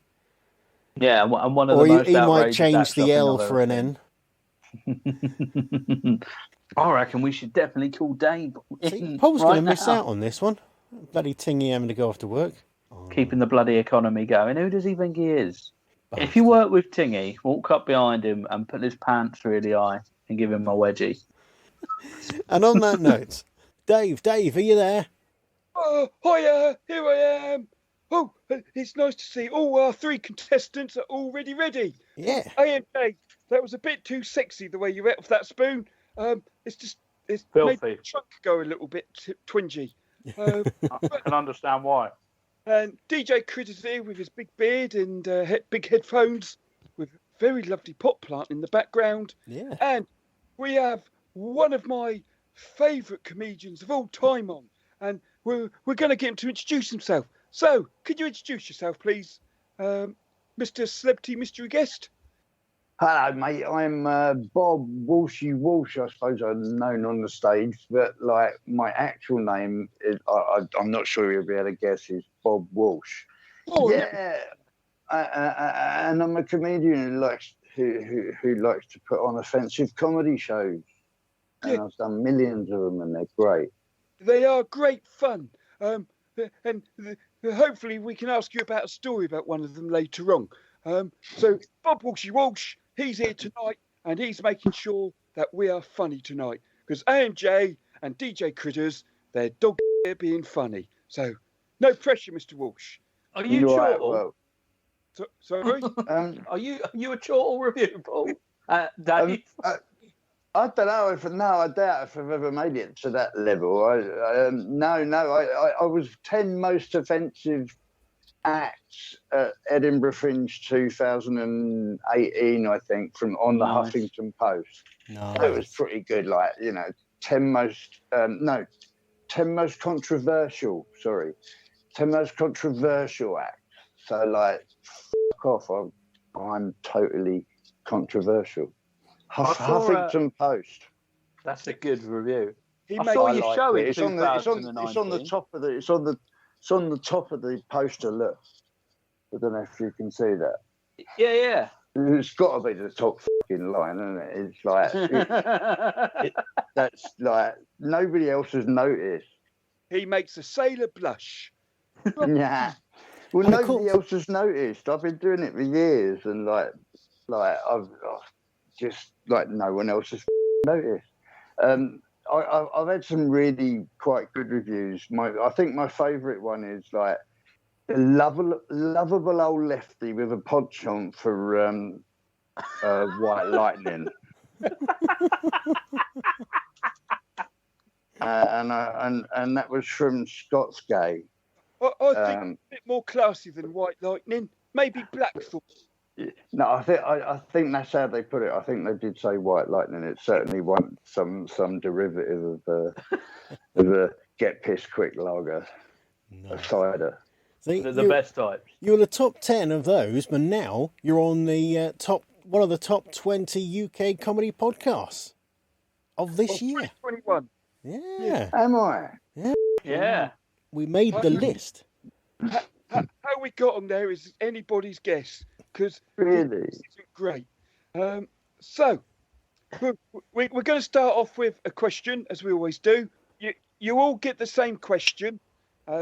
Speaker 2: Yeah, and one of
Speaker 1: Or
Speaker 2: the most
Speaker 1: he might
Speaker 2: outrageous
Speaker 1: change
Speaker 2: acts I
Speaker 1: the
Speaker 2: think
Speaker 1: L
Speaker 2: I've
Speaker 1: for
Speaker 2: ever
Speaker 1: an
Speaker 2: seen.
Speaker 1: N.
Speaker 2: I reckon we should definitely call Dave
Speaker 1: See,
Speaker 2: in
Speaker 1: Paul's
Speaker 2: right
Speaker 1: going to miss
Speaker 2: now.
Speaker 1: out on this one. Bloody tingy having to go off to work.
Speaker 2: Keeping the bloody economy going. Who does he think he is? If you work with Tingy, walk up behind him and put his pants really high and give him a wedgie.
Speaker 1: And on that note, Dave, are you there?
Speaker 4: Oh, hiya, here I am. Oh, it's nice to see all our 3 contestants are already ready.
Speaker 1: Yeah.
Speaker 4: AMJ, that was a bit too sexy the way you ate off that spoon. It's made
Speaker 2: Filthy.
Speaker 4: the trunk go a little bit twingy.
Speaker 2: I can understand why.
Speaker 4: And DJ Critters here with his big beard and big headphones with very lovely pot plant in the background.
Speaker 1: Yeah.
Speaker 4: And we have one of my favourite comedians of all time on. And we're going to get him to introduce himself. So, could you introduce yourself, please, Mr. Celebrity Mystery Guest?
Speaker 5: Hello, mate. I'm Bob Walshy Walsh, I suppose I'm known on the stage, but like my actual name is, I'm not sure you'll be able to guess, is Bob Walsh.
Speaker 4: Oh,
Speaker 5: yeah. And I'm a comedian who likes to put on offensive comedy shows. And
Speaker 4: Yeah.
Speaker 5: I've done millions of them, and they're great.
Speaker 4: They are great fun. And hopefully we can ask you about a story about one of them later on. So Bob Walshy Walsh, he's here tonight, and he's making sure that we are funny tonight. Because AMJ and DJ Critters, they're dog here being funny. So no pressure, Mr. Walsh.
Speaker 2: Are you
Speaker 5: You're right,
Speaker 2: chortle?
Speaker 5: well,
Speaker 4: Sorry?
Speaker 2: Are you a chortle review, Paul? Dave?
Speaker 5: I don't know I doubt if I've ever made it to that level. I was 10 most offensive acts at Edinburgh Fringe 2018, I think, on the
Speaker 2: Nice.
Speaker 5: Huffington Post.
Speaker 1: No.
Speaker 5: It was pretty good, 10 most controversial, 10 most controversial acts. So, fuck off, I'm totally controversial.
Speaker 2: I saw,
Speaker 5: Huffington Post.
Speaker 2: That's a good review.
Speaker 4: He
Speaker 2: I
Speaker 4: made
Speaker 2: saw
Speaker 5: I
Speaker 2: you
Speaker 5: like
Speaker 2: show
Speaker 5: it.
Speaker 2: in
Speaker 5: It's on the
Speaker 2: 2019.
Speaker 5: top of the poster. Look, I don't know if you can see that.
Speaker 2: Yeah.
Speaker 5: It's got to be the top fucking line, isn't it? It's like that's like nobody else has noticed.
Speaker 4: He makes a sailor blush.
Speaker 5: Nah. Well,
Speaker 1: And of
Speaker 5: nobody
Speaker 1: course-
Speaker 5: else has noticed. I've been doing it for years, and I've just no one else has noticed. I've had some really quite good reviews. I think my favourite one is the lovable old lefty with a penchant for White Lightning. And that was from Scott's Gay.
Speaker 4: I think a bit more classy than White Lightning. Maybe Blackthorn.
Speaker 5: No, I think that's how they put it. I think they did say White Lightning. It certainly wasn't some derivative of a get pissed quick lager, a cider.
Speaker 1: See,
Speaker 2: The best types.
Speaker 1: you're the top 10 of those, but now you're on the one of the top 20 UK comedy podcasts of this year.
Speaker 4: 2021.
Speaker 1: Yeah.
Speaker 5: Am I?
Speaker 2: Yeah.
Speaker 1: We made the list.
Speaker 4: How we got on there is anybody's guess, because
Speaker 5: Really?
Speaker 4: this isn't great. So we're going to start off with a question, as we always do. You all get the same question.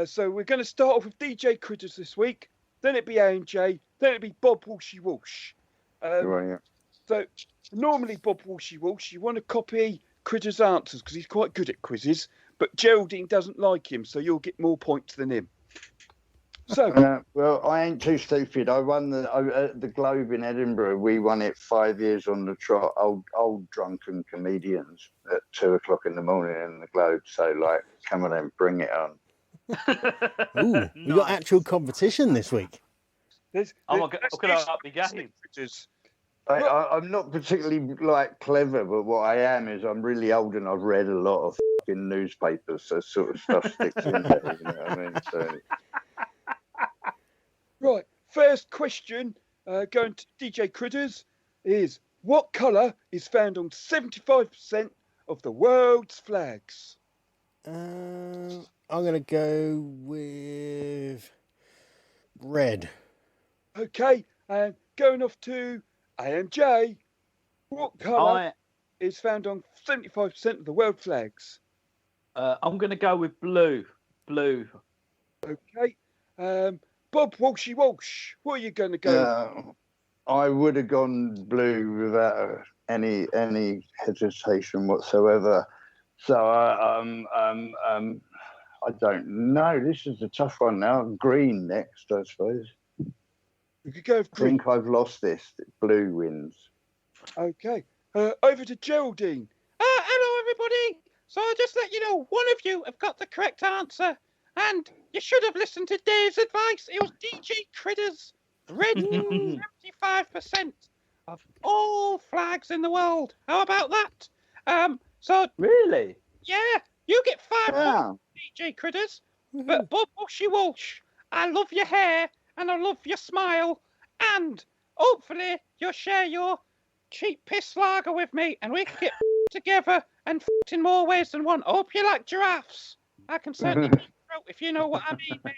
Speaker 4: So we're going to start off with DJ Critters this week. Then it'd be AMJ. Then it'd be Bob Walshy Walsh.
Speaker 5: Right, yeah.
Speaker 4: So normally Bob Walshy Walsh, you want to copy Critters' answers because he's quite good at quizzes. But Geraldine doesn't like him, so you'll get more points than him. So
Speaker 5: Well, I ain't too stupid. I won the Globe in Edinburgh. We won it 5 years on the trot. Old drunken comedians at 2:00 in the morning in the Globe. So, come on then, bring it on.
Speaker 1: Ooh, we got actual competition this week.
Speaker 4: there's
Speaker 2: I'm going to up the game.
Speaker 4: Critters.
Speaker 5: I'm not particularly clever, but what I am is I'm really old and I've read a lot of fucking newspapers, so sort of stuff sticks in there. You know what I mean? So.
Speaker 4: Right, first question going to DJ Critters is, what colour is found on 75% of the world's flags?
Speaker 1: I'm going to go with red.
Speaker 4: Okay, and going off to AMJ, what colour is found on 75% of the world flags?
Speaker 2: I'm going to go with blue. Blue.
Speaker 4: Okay, Bob Walshy Walsh, what are you going to go?
Speaker 5: I would have gone blue without any hesitation whatsoever. So I don't know. This is a tough one now. Green next, I suppose.
Speaker 4: We could go with green.
Speaker 5: I think I've lost this. Blue wins.
Speaker 4: Okay, over to Geraldine.
Speaker 3: Hello, everybody. So I'll just let you know, one of you have got the correct answer. And you should have listened to Dave's advice. It was DJ Critters. Red 75% of all flags in the world. How about that? So
Speaker 2: really,
Speaker 3: yeah, you get 5 points,
Speaker 5: Yeah.
Speaker 3: DJ Critters. But Bob Walshy Walsh, I love your hair and I love your smile, and hopefully you'll share your cheap piss lager with me, and we can get together and in more ways than one. I hope you like giraffes. I can certainly if you know what I mean, mate.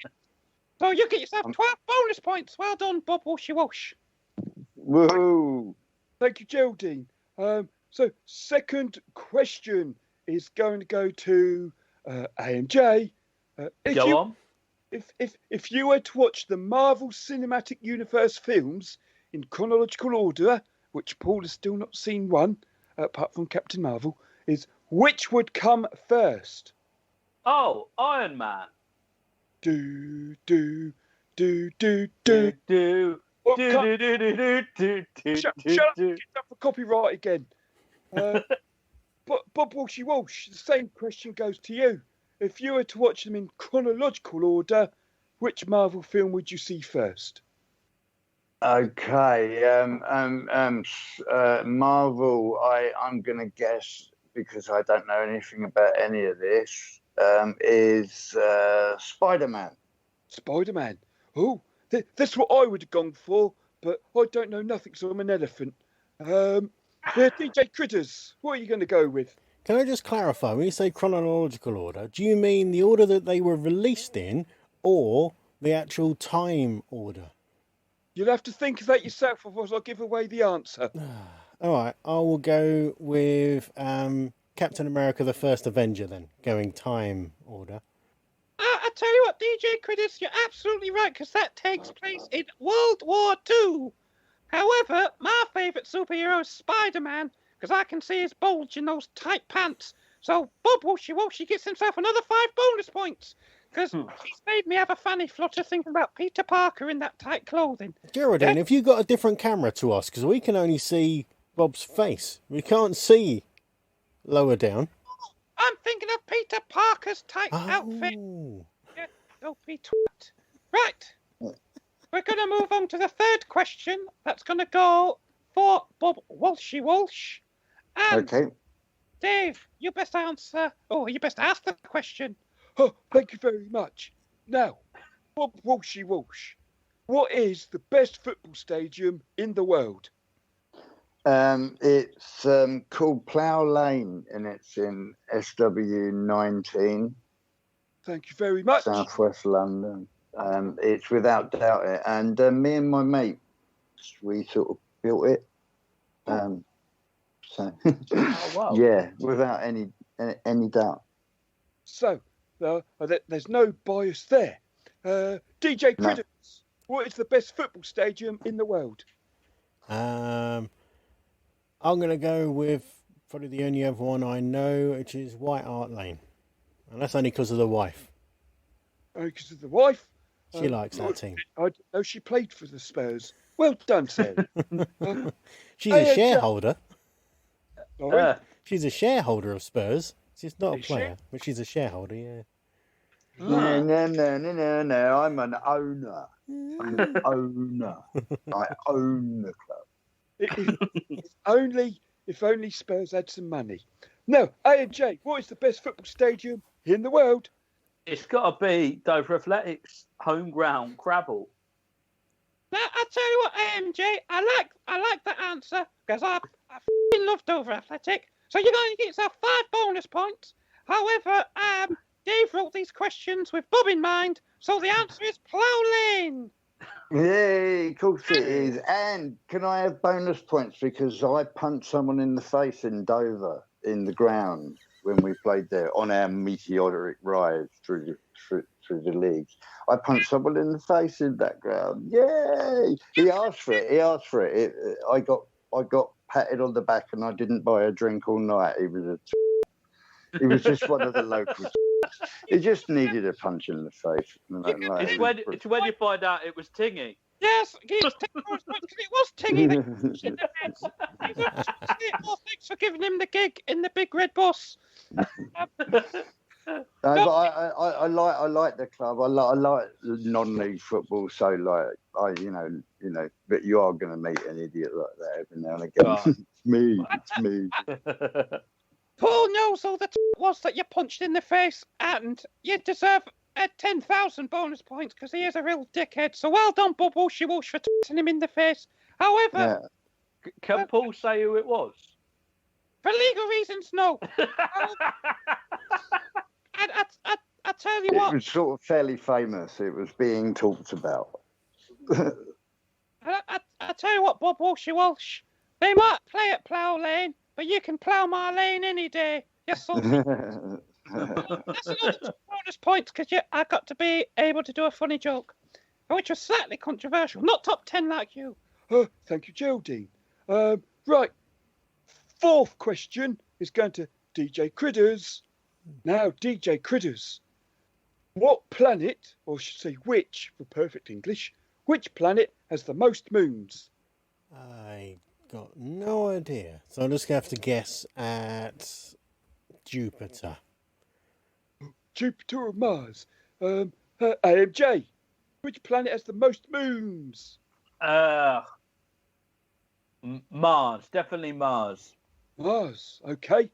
Speaker 3: So you get yourself 12 bonus points. Well done, Bob Walshy Walsh.
Speaker 5: Woohoo!
Speaker 4: Thank you, Geraldine. So
Speaker 2: second
Speaker 4: question is going to go to AMJ.
Speaker 2: Go on.
Speaker 4: If you were to watch the Marvel Cinematic Universe films in chronological order, which Paul has still not seen one, apart from Captain Marvel, is which would come first?
Speaker 2: Oh, Iron Man.
Speaker 4: Do. Shut up! Get up for copyright again. Bob Walshy Walsh, the same question goes to you. If you were to watch them in chronological order, which Marvel film would you see first?
Speaker 5: Okay. Marvel. I'm going to guess, because I don't know anything about any of this. Is Spider-Man.
Speaker 4: Spider-Man. Oh, that's what I would have gone for, but I don't know nothing, so I'm an elephant. DJ Critters, what are you going to go with?
Speaker 1: Can I just clarify, when you say chronological order, do you mean the order that they were released in, or the actual time order?
Speaker 4: You'll have to think of that yourself, otherwise I'll give away the answer.
Speaker 1: All right, I will go with Captain America the First Avenger then, going time order.
Speaker 3: I tell you what, DJ Critters, you're absolutely right, because that takes place in World War II. However, my favourite superhero is Spider-Man, because I can see his bulge in those tight pants. So Bob Walshy Walshy gets himself another 5 bonus points, because he's made me have a fanny flutter thinking about Peter Parker in that tight clothing.
Speaker 1: Geraldine, have you got a different camera to us? Because we can only see Bob's face. We can't see lower down.
Speaker 3: I'm thinking of Peter Parker's tight outfit. Yeah, don't be twat. Right. We're going to move on to the third question. That's going to go for Bob Walshy Walsh. And
Speaker 5: Okay.
Speaker 3: Dave, you best answer. Oh, you best ask the question.
Speaker 4: Oh, thank you very much. Now, Bob Walshy Walsh, what is the best football stadium in the world?
Speaker 5: It's called Plough Lane, and it's in SW19.
Speaker 4: Thank you very much.
Speaker 5: Southwest London. It's without doubt it. And me and my mate, we sort of built it. So
Speaker 2: Oh, wow.
Speaker 5: yeah, without any doubt.
Speaker 4: So, there's no bias there. DJ Critters, what is the best football stadium in the world?
Speaker 1: I'm going to go with probably the only other one I know, which is White Hart Lane. And that's only because of the wife.
Speaker 4: Oh, because of the wife?
Speaker 1: She likes that team.
Speaker 4: I didn't know she played for the Spurs. Well done, Sarah.
Speaker 1: She's a shareholder.
Speaker 4: Sorry?
Speaker 1: She's a shareholder of Spurs. She's not a player, but she's a shareholder, yeah.
Speaker 5: No. I'm an owner. I'm an owner. I own the club.
Speaker 4: If only Spurs had some money. Now, A&J, what is the best football stadium in the world?
Speaker 2: It's got to be Dover Athletics home ground, Crabble.
Speaker 3: Now, I tell you what, AMJ, I like that answer because I f***ing love Dover Athletic. So you're going to get yourself 5 bonus points. However, Dave wrote these questions with Bob in mind, so the answer is Plough Lane.
Speaker 5: Yeah, of course it is. And can I have bonus points because I punched someone in the face in Dover in the ground when we played there on our meteoric rise through the leagues. I punched someone in the face in that ground. Yay! He asked for it. I got patted on the back and I didn't buy a drink all night. He was just one of the locals. He just needed a punch in the face.
Speaker 2: It's when you find out it was Tingy.
Speaker 3: Yes, it was Tingy. Thanks for giving him the gig in the big red bus.
Speaker 5: No, but I like the club. I like non-league football. So like you know, but you are going to meet an idiot like that every now and again. It's me.
Speaker 3: Paul knows all the was that you punched in the face, and you deserve 10,000 bonus points because he is a real dickhead. So well done, Bob Walshy Walsh, for touching him in the face. However,
Speaker 2: can Paul say who it was?
Speaker 3: For legal reasons, no. I tell you what.
Speaker 5: It was sort of fairly famous. It was being talked about.
Speaker 3: I tell you what, Bob Walshy Walsh, they might play at Plough Lane, but you can plough my lane any day. Yes, sir. That's another 2 bonus points because I got to be able to do a funny joke, which was slightly controversial. Not top 10 like you.
Speaker 4: Oh, thank you, Geraldine. Right. 4th question is going to DJ Critters. Now, DJ Critters, what planet, or should say which, for perfect English, which planet has the most moons?
Speaker 1: I got no idea. So I'm just going to have to guess at Jupiter.
Speaker 4: Jupiter or Mars? AMJ, which planet has the most moons?
Speaker 2: Mars, definitely Mars.
Speaker 4: Mars, okay.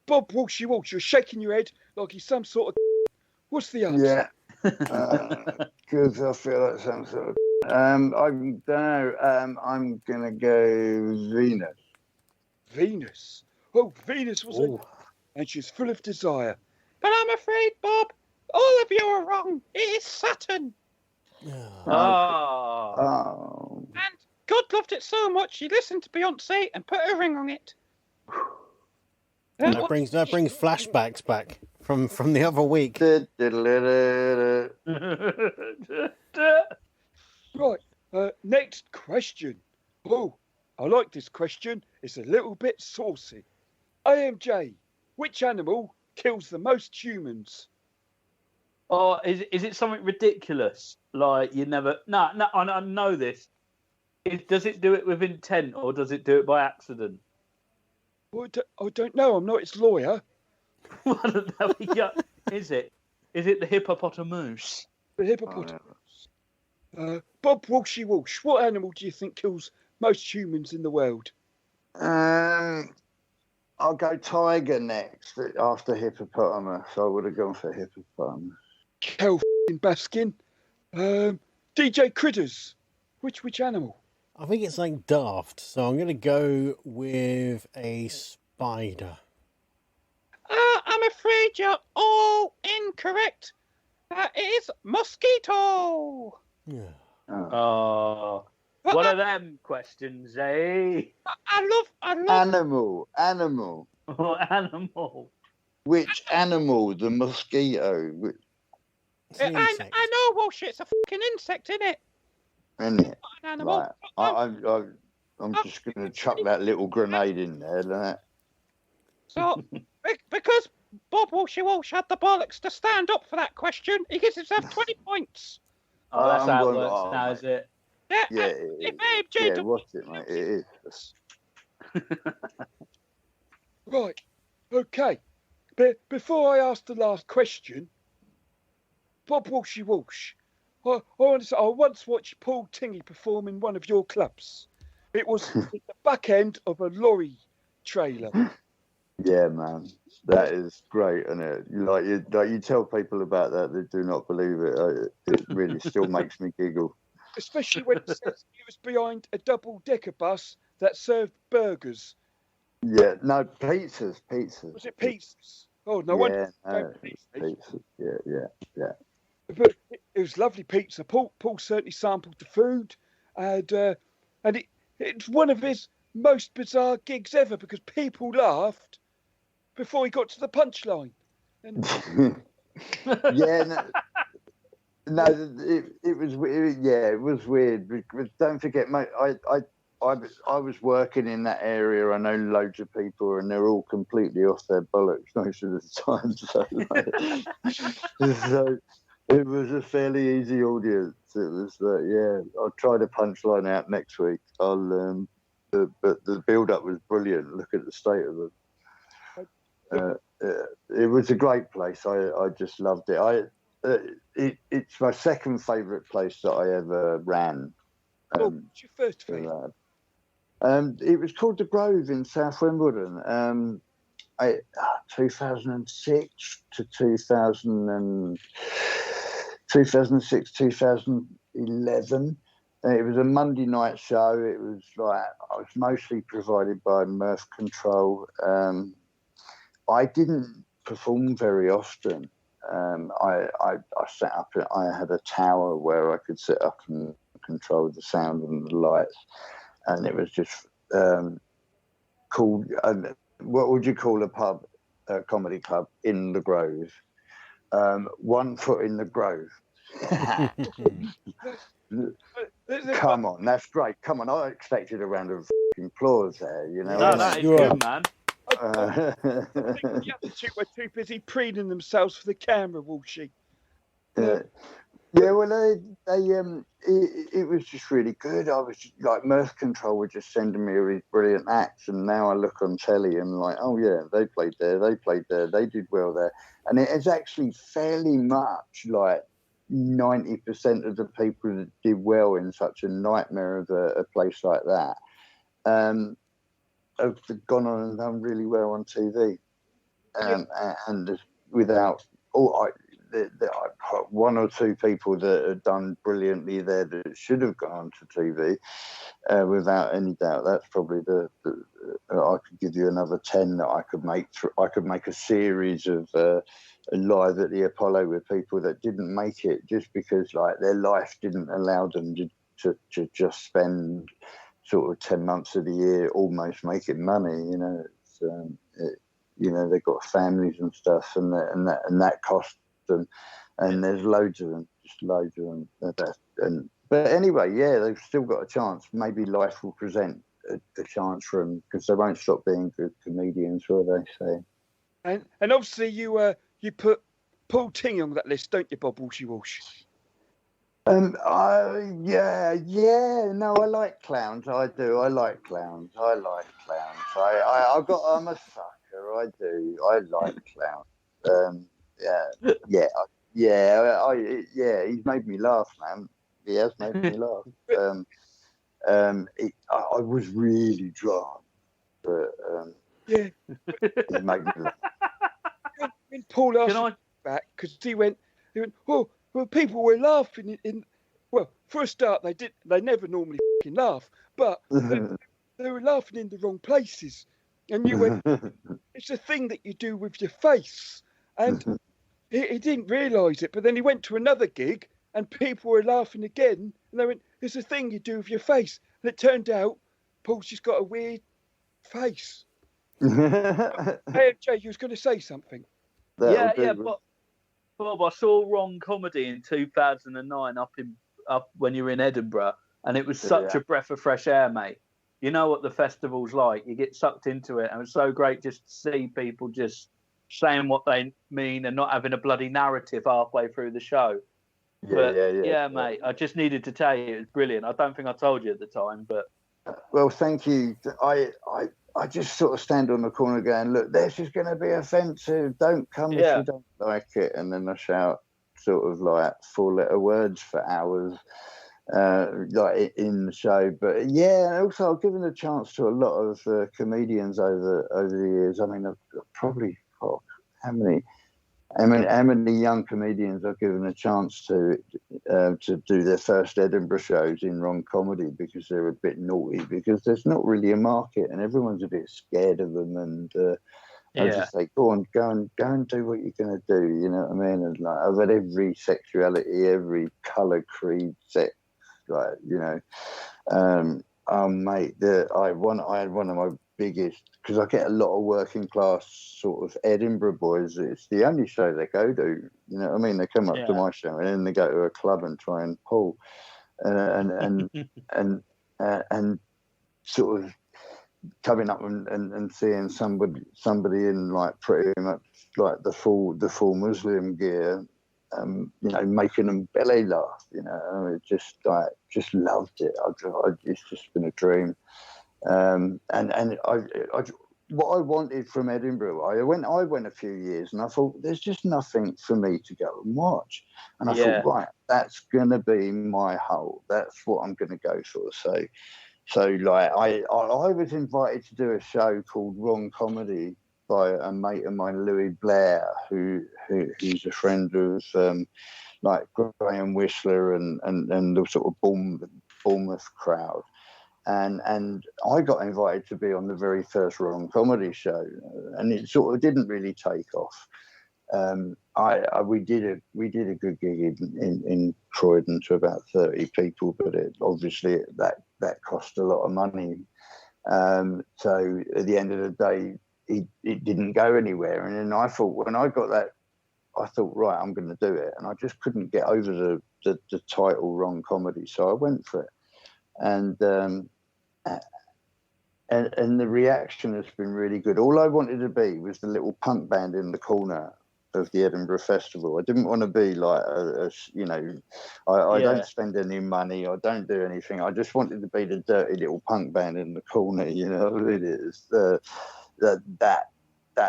Speaker 4: Bob Walshy Walsh, you're shaking your head like he's some sort of... What's the answer?
Speaker 5: Yeah. Because I feel like some sort of... I don't know. I'm going to go Venus.
Speaker 4: Venus? Oh, Venus was a... And she's full of desire.
Speaker 3: But I'm afraid, Bob, all of you are wrong. It is Saturn.
Speaker 5: Oh.
Speaker 3: And God loved it so much, he listened to Beyonce and put a ring on it.
Speaker 1: That brings flashbacks back from the other week.
Speaker 4: Right, next question. Oh, I like this question. It's a little bit saucy. AMJ, which animal kills the most humans?
Speaker 2: Oh, is it something ridiculous? Like you never... No, I know this. Does it do it with intent or does it do it by accident?
Speaker 4: I don't know. I'm not its lawyer.
Speaker 2: Is it the hippopotamus?
Speaker 4: The hippopotamus. Bob Walshy Walsh, what animal do you think kills most humans in the world?
Speaker 5: I'll go tiger next after hippopotamus. I would have gone for hippopotamus.
Speaker 4: Kel Baskin. DJ Critters, which animal?
Speaker 1: I think it's like daft, so I'm going to go with a spider.
Speaker 3: I'm afraid you're all incorrect. It is mosquito.
Speaker 1: Yeah.
Speaker 2: Oh. What are them questions, eh?
Speaker 3: I love...
Speaker 5: Animal.
Speaker 2: Oh, animal.
Speaker 5: Which animal? The mosquito.
Speaker 3: I know, Walsh, it's a fucking insect, isn't it?
Speaker 5: Isn't it?
Speaker 3: An animal.
Speaker 5: Right. I'm just going to chuck that little grenade in there. Like.
Speaker 3: So, because Bob Walshy Walsh had the bollocks to stand up for that question, he gets himself 20 points.
Speaker 2: Oh, that's how it works now, is it?
Speaker 5: Yeah,
Speaker 3: if AMJ
Speaker 5: what's it, mate? It is.
Speaker 4: Right, okay. Before I ask the last question, Bob Walshy Walsh, I once watched Paul Tingy perform in one of your clubs. It was at the back end of a lorry trailer.
Speaker 5: Yeah, man, that is great, and you tell people about that, they do not believe it. It really still makes me giggle.
Speaker 4: Especially when it says he was behind a double-decker bus that served burgers.
Speaker 5: Yeah, no, pizzas.
Speaker 4: Was it pizzas? Oh, no
Speaker 5: Yeah,
Speaker 4: wonder.
Speaker 5: no, pizzas. Yeah.
Speaker 4: But it was lovely pizza. Paul certainly sampled the food, and it's one of his most bizarre gigs ever because people laughed before he got to the punchline. And
Speaker 5: Yeah, no, it was weird. Yeah, it was weird. Because don't forget, mate, I was working in that area. I know loads of people, and they're all completely off their bollocks most of the time. So it was a fairly easy audience. It was I'll try the punchline out next week. But the build-up was brilliant. Look at the state of it. It was a great place. I just loved it. It's my second favourite place that I ever ran.
Speaker 4: What's your first favourite?
Speaker 5: It was called the Grove in South Wimbledon. 2006 to 2006, 2011. It was a Monday night show. It was I was mostly provided by Mirth Control. I didn't perform very often. I set up. I had a tower where I could sit up and control the sound and the lights, and it was just called. What would you call a pub, a comedy club in the Grove? 1 foot in the Grove. Come on, that's great. Come on, I expected a round of applause there. You know,
Speaker 2: no, that is good, man.
Speaker 4: I think the other two were too busy preening themselves for the camera, Walshy.
Speaker 5: Yeah, well, it was just really good. I was just, like, Mirth Control were just sending me all these brilliant acts, and now I look on telly and like, oh yeah, they played there, they did well there, and it is actually fairly much like 90% of the people that did well in such a nightmare of a place like that have gone on and done really well on TV, and without one or two people that have done brilliantly there that should have gone to TV, without any doubt. That's probably I could give you another 10 that I could make. I could make a series of live at the Apollo with people that didn't make it just because like their life didn't allow them to just spend sort of 10 months of the year almost making money. You know, they've got families and stuff, and that costs them, and there's loads of them. But anyway, yeah, they've still got a chance. Maybe life will present a chance for them because they won't stop being good comedians, will they? So,
Speaker 4: and obviously you put Paul Ting on that list, don't you, Bob Walshy Walsh?
Speaker 5: No, I like clowns. I do. I like clowns. I'm a sucker. I do. I like clowns. He's made me laugh, man. He has made me laugh. I was really drunk, but
Speaker 4: he
Speaker 5: made me laugh.
Speaker 4: When Paul asked back, because he went, well, people were laughing well, for a start, they never normally fucking laugh, but they were laughing in the wrong places. And you went, it's a thing that you do with your face. And he didn't realise it, but then he went to another gig and people were laughing again. And they went, it's a thing you do with your face. And it turned out Paul's just got a weird face. Hey, Jay, you was going to say something.
Speaker 2: But Bob, I saw Wrong Comedy in 2009 up when you were in Edinburgh, and it was such a breath of fresh air, mate. You know what the festival's like. You get sucked into it, and it's so great just to see people just saying what they mean and not having a bloody narrative halfway through the show. Yeah, mate, I just needed to tell you it was brilliant. I don't think I told you at the time, but...
Speaker 5: Well, thank you. I just sort of stand on the corner going, look, this is going to be offensive. Don't come if you don't like it. And then I shout sort of like 4-letter words for hours. like in the show. But yeah, also I've given a chance to a lot of comedians over the years. I mean, I've probably how many young comedians I've given a chance to do their first Edinburgh shows in wrong comedy because they're a bit naughty, because there's not really a market and everyone's a bit scared of them. And I just say, go and do what you're going to do. You know what I mean? And like, I've had every sexuality, every colour, creed, sex, like, you know. Mate, I had one of my biggest, because I get a lot of working class sort of Edinburgh boys. It's the only show they go to. You know what I mean? They come up to my show and then they go to a club and try and pull, and sort of coming up and seeing somebody in like pretty much like the full Muslim gear, you know, making them belly laugh. You know, I mean, just loved it. It's just been a dream. And I what I wanted from Edinburgh, I went a few years and I thought there's just nothing for me to go and watch, and I thought, right, that's gonna be my hole. That's what I'm gonna go for. So like I was invited to do a show called Wrong Comedy by a mate of mine, Louis Blair, who's a friend of like Graham Whistler and the sort of Bournemouth crowd. And I got invited to be on the very first Wrong Comedy show, and it sort of didn't really take off. We did a good gig in Croydon to about 30 people, but obviously that cost a lot of money. So at the end of the day, it didn't go anywhere. And then I thought, when I got that, I thought, right, I'm going to do it, and I just couldn't get over the title Wrong Comedy, so I went for it. And the reaction has been really good. All I wanted to be was the little punk band in the corner of the Edinburgh Festival. I didn't want to be like you know, I don't spend any money, I don't do anything. I just wanted to be the dirty little punk band in the corner. You know, it is that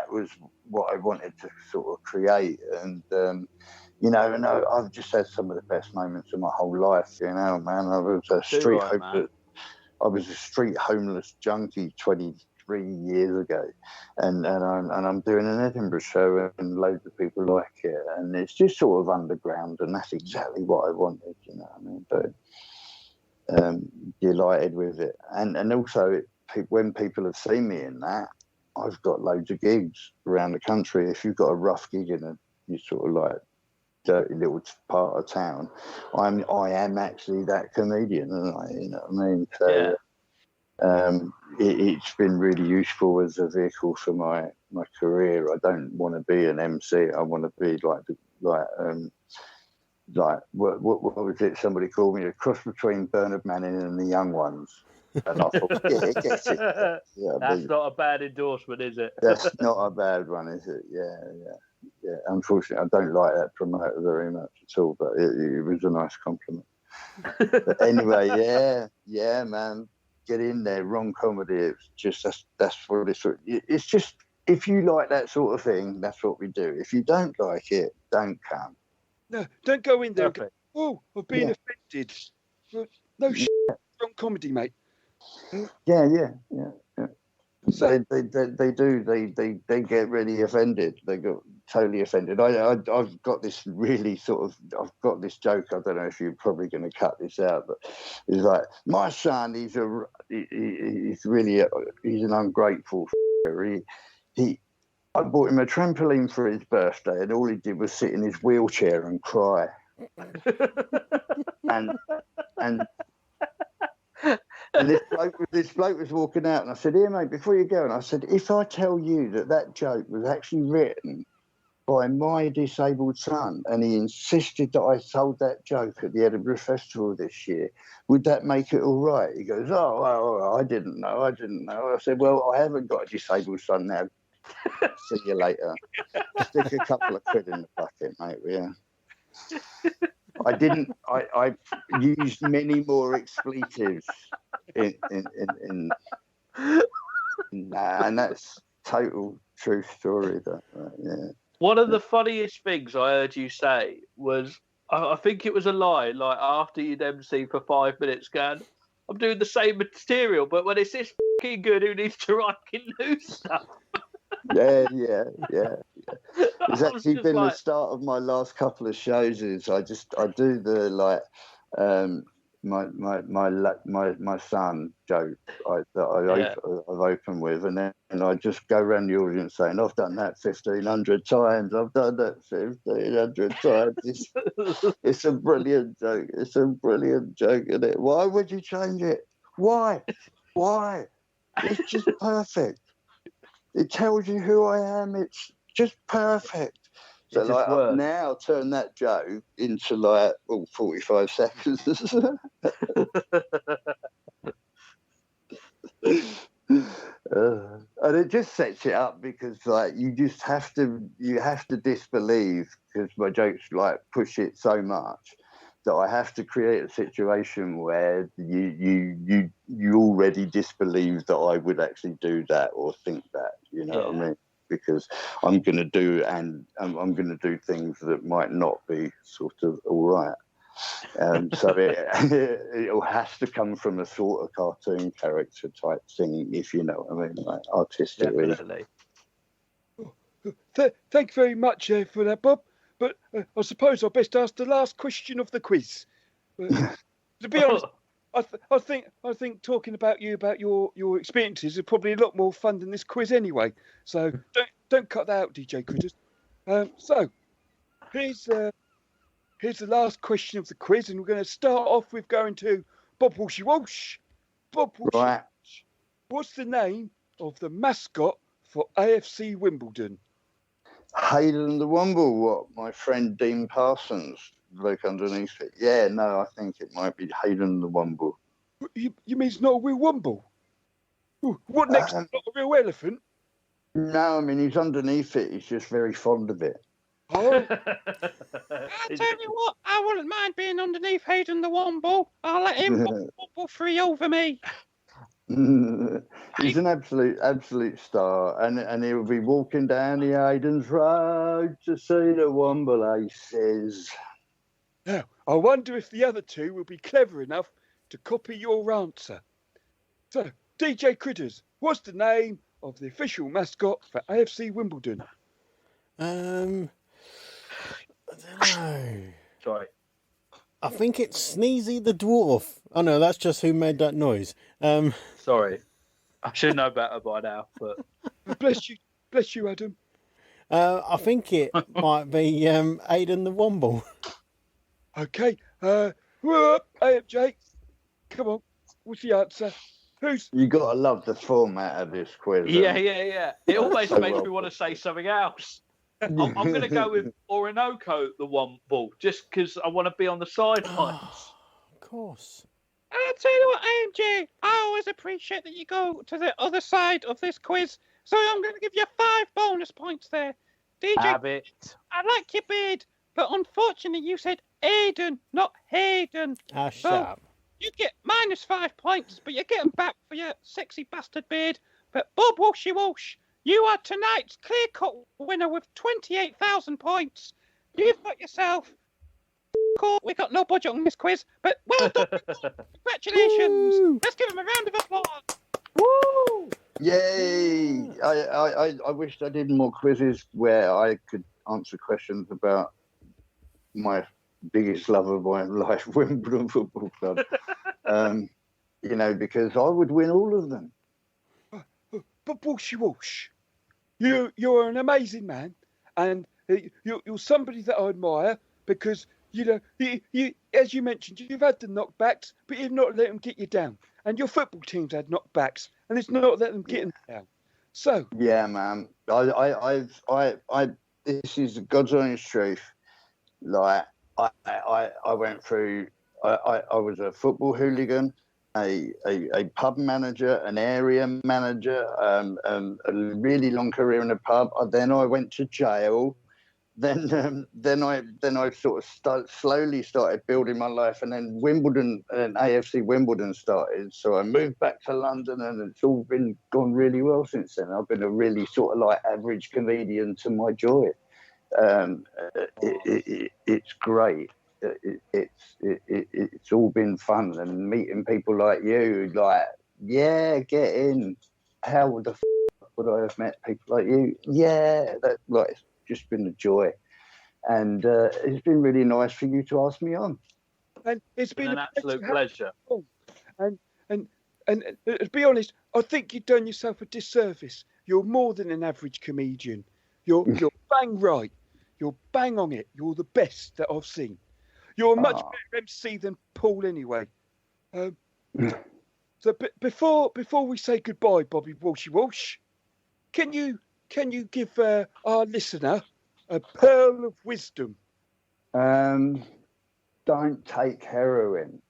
Speaker 5: was what I wanted to sort of create. And you know, and I've just had some of the best moments of my whole life. You know, man, I was a street homeless junkie 23 years ago, and I'm doing an Edinburgh show, and loads of people like it, and it's just sort of underground, and that's exactly what I wanted. You know what I mean? But delighted with it, and also when people have seen me in that, I've got loads of gigs around the country. If you've got a rough gig in a you sort of like dirty little part of town, I am actually that comedian, and you know what I mean? So it's been really useful as a vehicle for my career. I don't want to be an MC. I want to be like what was it? Somebody called me a cross between Bernard Manning and the Young Ones. And I thought, get it. Yeah,
Speaker 2: that's not a bad endorsement, is it?
Speaker 5: That's not a bad one, is it? Yeah. Unfortunately, I don't like that promoter very much at all, but it was a nice compliment. But anyway, yeah, man, get in there. Wrong Comedy. It's just that's what it's just. If you like that sort of thing, that's what we do. If you don't like it, don't come.
Speaker 4: No, don't go in there. And go, oh, I've been offended. No shit. Wrong Comedy, mate.
Speaker 5: Yeah. So they do. They get really offended. They got totally offended. I've got this really I've got this joke. I don't know if you're probably going to cut this out, but it's like, my son. He's an ungrateful. I bought him a trampoline for his birthday, and all he did was sit in his wheelchair and cry. And this bloke was walking out, and I said, "Here, mate, before you go," and I said, "If I tell you that joke was actually written by my disabled son, and he insisted that I told that joke at the Edinburgh Festival this year, would that make it all right?" He goes, "Oh, well, I didn't know. I said, "Well, I haven't got a disabled son now. See you later. Stick a couple of quid in the bucket, mate, yeah." I didn't. I used many more expletives in and that's total true story. That yeah.
Speaker 2: One of the funniest things I heard you say was, I think it was a lie. Like after you'd MC for 5 minutes, going, I'm doing the same material, but when it's this fucking good, who needs to write new stuff?
Speaker 5: Yeah. It's
Speaker 2: I was
Speaker 5: actually
Speaker 2: just
Speaker 5: been
Speaker 2: like,
Speaker 5: the start of my last couple of shows. Is I do the my son joke I've opened with, and then I just go around the audience saying, I've done that 1,500 times. I've done that 1,500 times. It's a brilliant joke. It's a brilliant joke, isn't it? Why would you change it? Why? It's just perfect. It tells you who I am. It's just perfect. So like I've now turned that joke into 45 seconds. And it just sets it up because you have to disbelieve, because my jokes push it so much that I have to create a situation where you already disbelieve that I would actually do that or think that, you know what I mean? Because I'm going to do things that might not be sort of all right. So it has to come from a sort of cartoon character type thing, if you know what I mean, artistically.
Speaker 2: Definitely.
Speaker 4: Thank you very much for that, Bob. But I suppose I best ask the last question of the quiz. To be honest, I think talking about your experiences is probably a lot more fun than this quiz anyway. So don't cut that out, DJ Critters. So here's the last question of the quiz, and we're going to start off with going to Bob Walshy Walsh. Bob Walshy Walsh, what's the name of the mascot for AFC Wimbledon?
Speaker 5: Hayden the Womble, what? My friend Dean Parsons, bloke underneath it. Yeah, no, I think it might be Hayden the Womble.
Speaker 4: You mean it's not a real Womble? Ooh, what next? Not a real elephant?
Speaker 5: No, I mean, he's underneath it. He's just very fond of it.
Speaker 3: Oh. I'll tell you what, I wouldn't mind being underneath Hayden the Womble. I'll let him wobble free over me.
Speaker 5: He's an absolute star, and he'll be walking down the Hayden's Road to see the Womble, he says.
Speaker 4: Now, I wonder if the other two will be clever enough to copy your answer. So, DJ Critters, what's the name of the official mascot for AFC Wimbledon?
Speaker 1: I don't know.
Speaker 2: Sorry.
Speaker 1: I think it's Sneezy the Dwarf. Oh no, that's just who made that noise.
Speaker 2: Sorry. I should know better by now, but
Speaker 4: Bless you, Adam.
Speaker 1: I think it might be Aidan the Womble.
Speaker 4: Okay. AFJ, come on. What's the answer?
Speaker 5: You gotta love the format of this quiz.
Speaker 2: Yeah. It almost makes me want to say something else. I'm going to go with Orinoco the Womble, just because I want to be on the sidelines.
Speaker 1: Of course.
Speaker 3: I'll tell you what, AMJ, I always appreciate that you go to the other side of this quiz, so I'm going to give you 5 bonus points there. DJ,
Speaker 2: Habit.
Speaker 3: I like your beard, but unfortunately you said Aiden, not Hayden.
Speaker 1: Shut up.
Speaker 3: You get -5 points, but you get them back for your sexy bastard beard. But Bob Walshy Walsh, you are tonight's clear-cut winner with 28,000 points. You've got yourself... Cool, we got no budget on this quiz, but well done. Congratulations. Woo! Let's give him a round of applause. Woo!
Speaker 5: Yay! I wished I did more quizzes where I could answer questions about my biggest love of my life, Wimbledon Football Club. Because I would win all of them.
Speaker 4: But Walshy Walsh, you're an amazing man, and you're somebody that I admire because, you as you mentioned, you've had the knockbacks, but you've not let them get you down. And your football team's had knockbacks, and it's not let them get them down. So
Speaker 5: yeah, man, this is God's honest truth. Like I went through. I was a football hooligan, a pub manager, an area manager, a really long career in a pub. Then I went to jail. Then I sort of slowly started building my life, and then Wimbledon and AFC Wimbledon started. So I moved back to London, and it's all gone really well since then. I've been a really sort of like average comedian to my joy. It's great. it's all been fun, and meeting people like you, like, yeah, get in. How the would I have met people like you? Yeah, it's just been a joy, and it's been really nice for you to ask me on.
Speaker 4: And it's been
Speaker 2: an absolute pleasure.
Speaker 4: And to be honest, I think you've done yourself a disservice. You're more than an average comedian. You're bang right. You're bang on it. You're the best that I've seen. You're a much better MC than Paul anyway. So before we say goodbye, Bobby Walshy Walsh, can you give our listener a pearl of wisdom?
Speaker 5: Don't take heroin.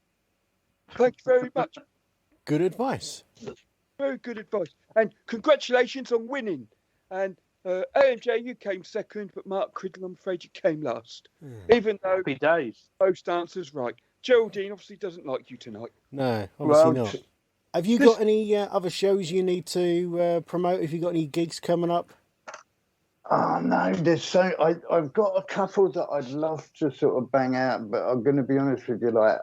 Speaker 4: Thank you very much.
Speaker 1: Good advice.
Speaker 4: Very good advice. And congratulations on winning. And AMJ, you came second, but Mark Criddle, I'm afraid you came last. Even though
Speaker 2: Happy days.
Speaker 4: most answers right. Geraldine obviously doesn't like you tonight.
Speaker 1: No, obviously not. Have you got any other shows you need to promote? Have you got any gigs coming up?
Speaker 5: Oh no, I've got a couple that I'd love to sort of bang out, but I'm going to be honest with you, like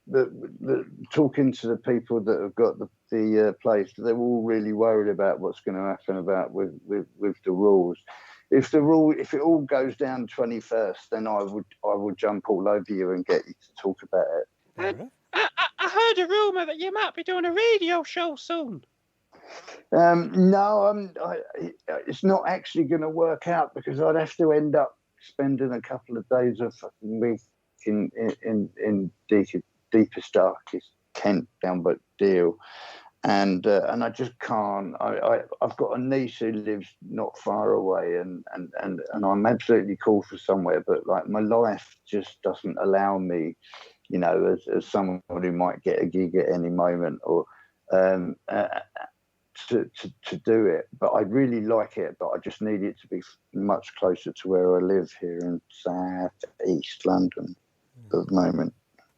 Speaker 5: the talking to the people that have got the place, they're all really worried about what's going to happen about with the rules. If it all goes down 21st, then I would jump all over you and get you to talk about it.
Speaker 3: I heard a rumour that you might be doing a radio show soon.
Speaker 5: No, it's not actually going to work out because I'd have to end up spending a couple of days of fucking week in deepest, darkest Kent down by Deal, and I just can't. I've got a niece who lives not far away, and I'm absolutely cool for somewhere, but like my life just doesn't allow me, you know, as someone who might get a gig at any moment or. To do it, but I really like it, but I just need it to be much closer to where I live here in South East London at the moment.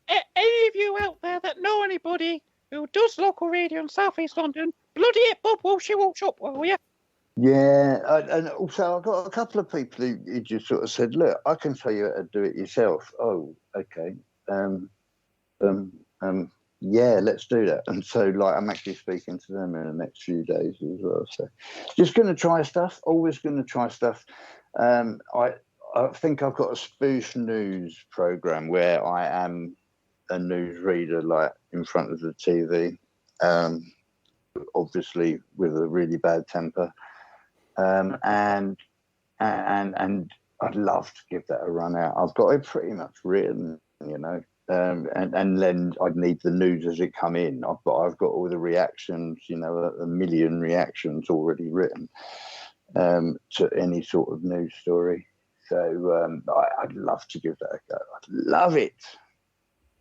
Speaker 3: Any of you out there that know anybody who does local radio in South East London, bloody it, Bob Walshy Walsh up, will you?
Speaker 5: Yeah, and also I've got a couple of people who just sort of said, look, I can tell you how to do it yourself. Oh, okay. Yeah, let's do that. And so, like, I'm actually speaking to them in the next few days as well. So, just going to try stuff. Always going to try stuff. I think I've got a spoof news program where I am a news reader, like in front of the TV, obviously with a really bad temper, and I'd love to give that a run out. I've got it pretty much written, you know. And then I'd need the news as it come in. But I've got all the reactions, you know, a million reactions already written to any sort of news story. So I'd love to give that a go. I'd love it.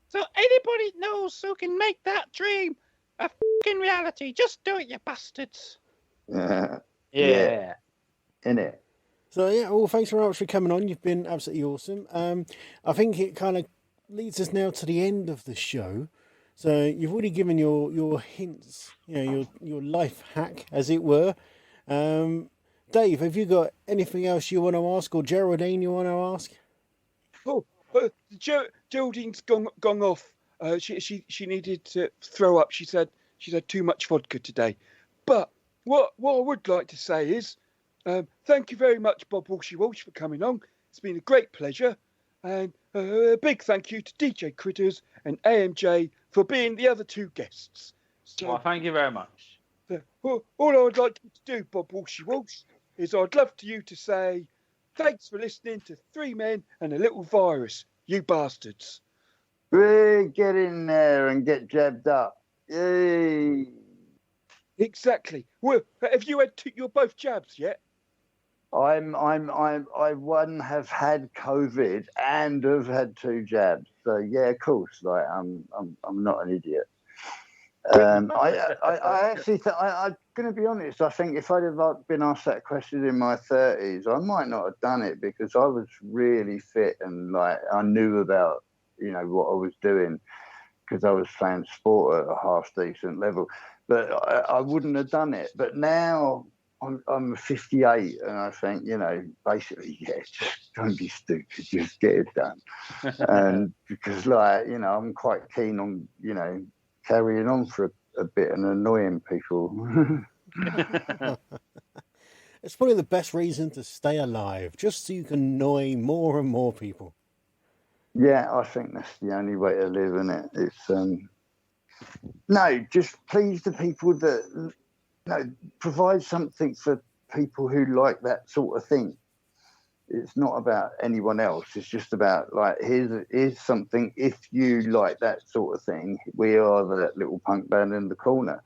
Speaker 3: So anybody knows who can make that dream a fucking reality, just do it, you bastards.
Speaker 5: Yeah. Innit?
Speaker 1: So yeah, well, thanks very much for coming on. You've been absolutely awesome. I think it kind of leads us now to the end of the show. So you've already given your hints, you know, your life hack, as it were. Dave, have you got anything else you want to ask, or Geraldine you want to ask?
Speaker 4: Oh, Geraldine's gone off. She needed to throw up. She said she's had too much vodka today. But what I would like to say is, thank you very much, Bob Walshy Walsh, for coming on. It's been a great pleasure. And a big thank you to DJ Critters and AMJ for being the other two guests. So,
Speaker 2: well, thank you very much.
Speaker 4: All I would like you to do, Bob Walshy Walsh, is I'd love you to say, thanks for listening to Three Men and a Little Virus, you bastards.
Speaker 5: Hey, get in there and get jabbed up. Yay.
Speaker 4: Exactly. Well, have you had your both jabs yet?
Speaker 5: I have had COVID and have had 2 jabs. So yeah, of course. Like I'm not an idiot. I actually I'm going to be honest. I think if I'd have been asked that question in my 30s, I might not have done it because I was really fit and like I knew about, you know, what I was doing because I was playing sport at a half decent level. But I wouldn't have done it. But now I'm 58, and I think, basically, just don't be stupid, just get it done. And because, I'm quite keen on, carrying on for a bit and annoying people.
Speaker 1: It's probably the best reason to stay alive, just so you can annoy more and more people.
Speaker 5: Yeah, I think that's the only way to live, isn't it? It's no, just please the people that provide something for people who like that sort of thing. It's not about anyone else. It's just about here's something. If you like that sort of thing, we are that little punk band in the corner.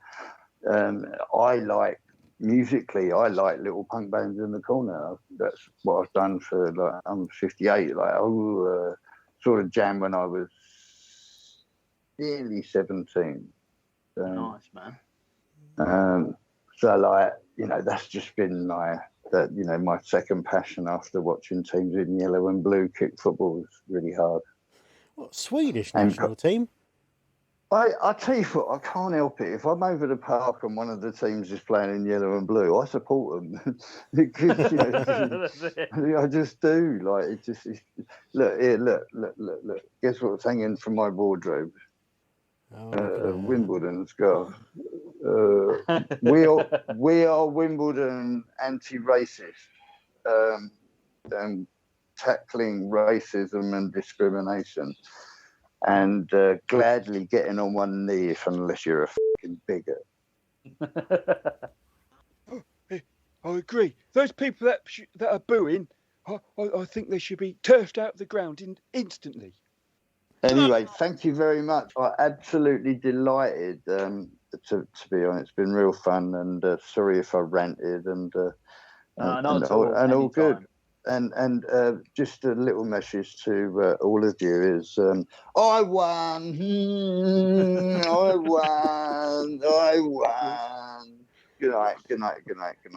Speaker 5: Musically, I like little punk bands in the corner. That's what I've done for I'm 58. Sort of jam when I was nearly 17.
Speaker 2: Nice, man.
Speaker 5: That's just been my second passion after watching teams in yellow and blue kick football is really hard.
Speaker 1: What, Swedish national team?
Speaker 5: I tell you what, I can't help it. If I'm over the park and one of the teams is playing in yellow and blue, I support them. Because, I just do. Look. Guess what's hanging from my wardrobe? Wimbledon scarf. We are Wimbledon anti-racist, tackling racism and discrimination. And gladly getting on one knee unless you're a fucking bigot.
Speaker 4: I agree. Those people that are booing, I think they should be turfed out of the ground instantly.
Speaker 5: Anyway, thank you very much. I'm absolutely delighted to be on. It's been real fun, and sorry if I ranted, and all good. And just a little message to all of you is, I won. I won. Good night.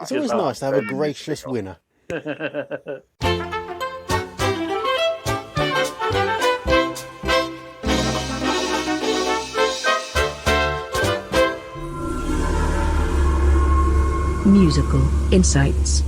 Speaker 1: It's always nice to have a gracious winner.
Speaker 6: Musical Insights.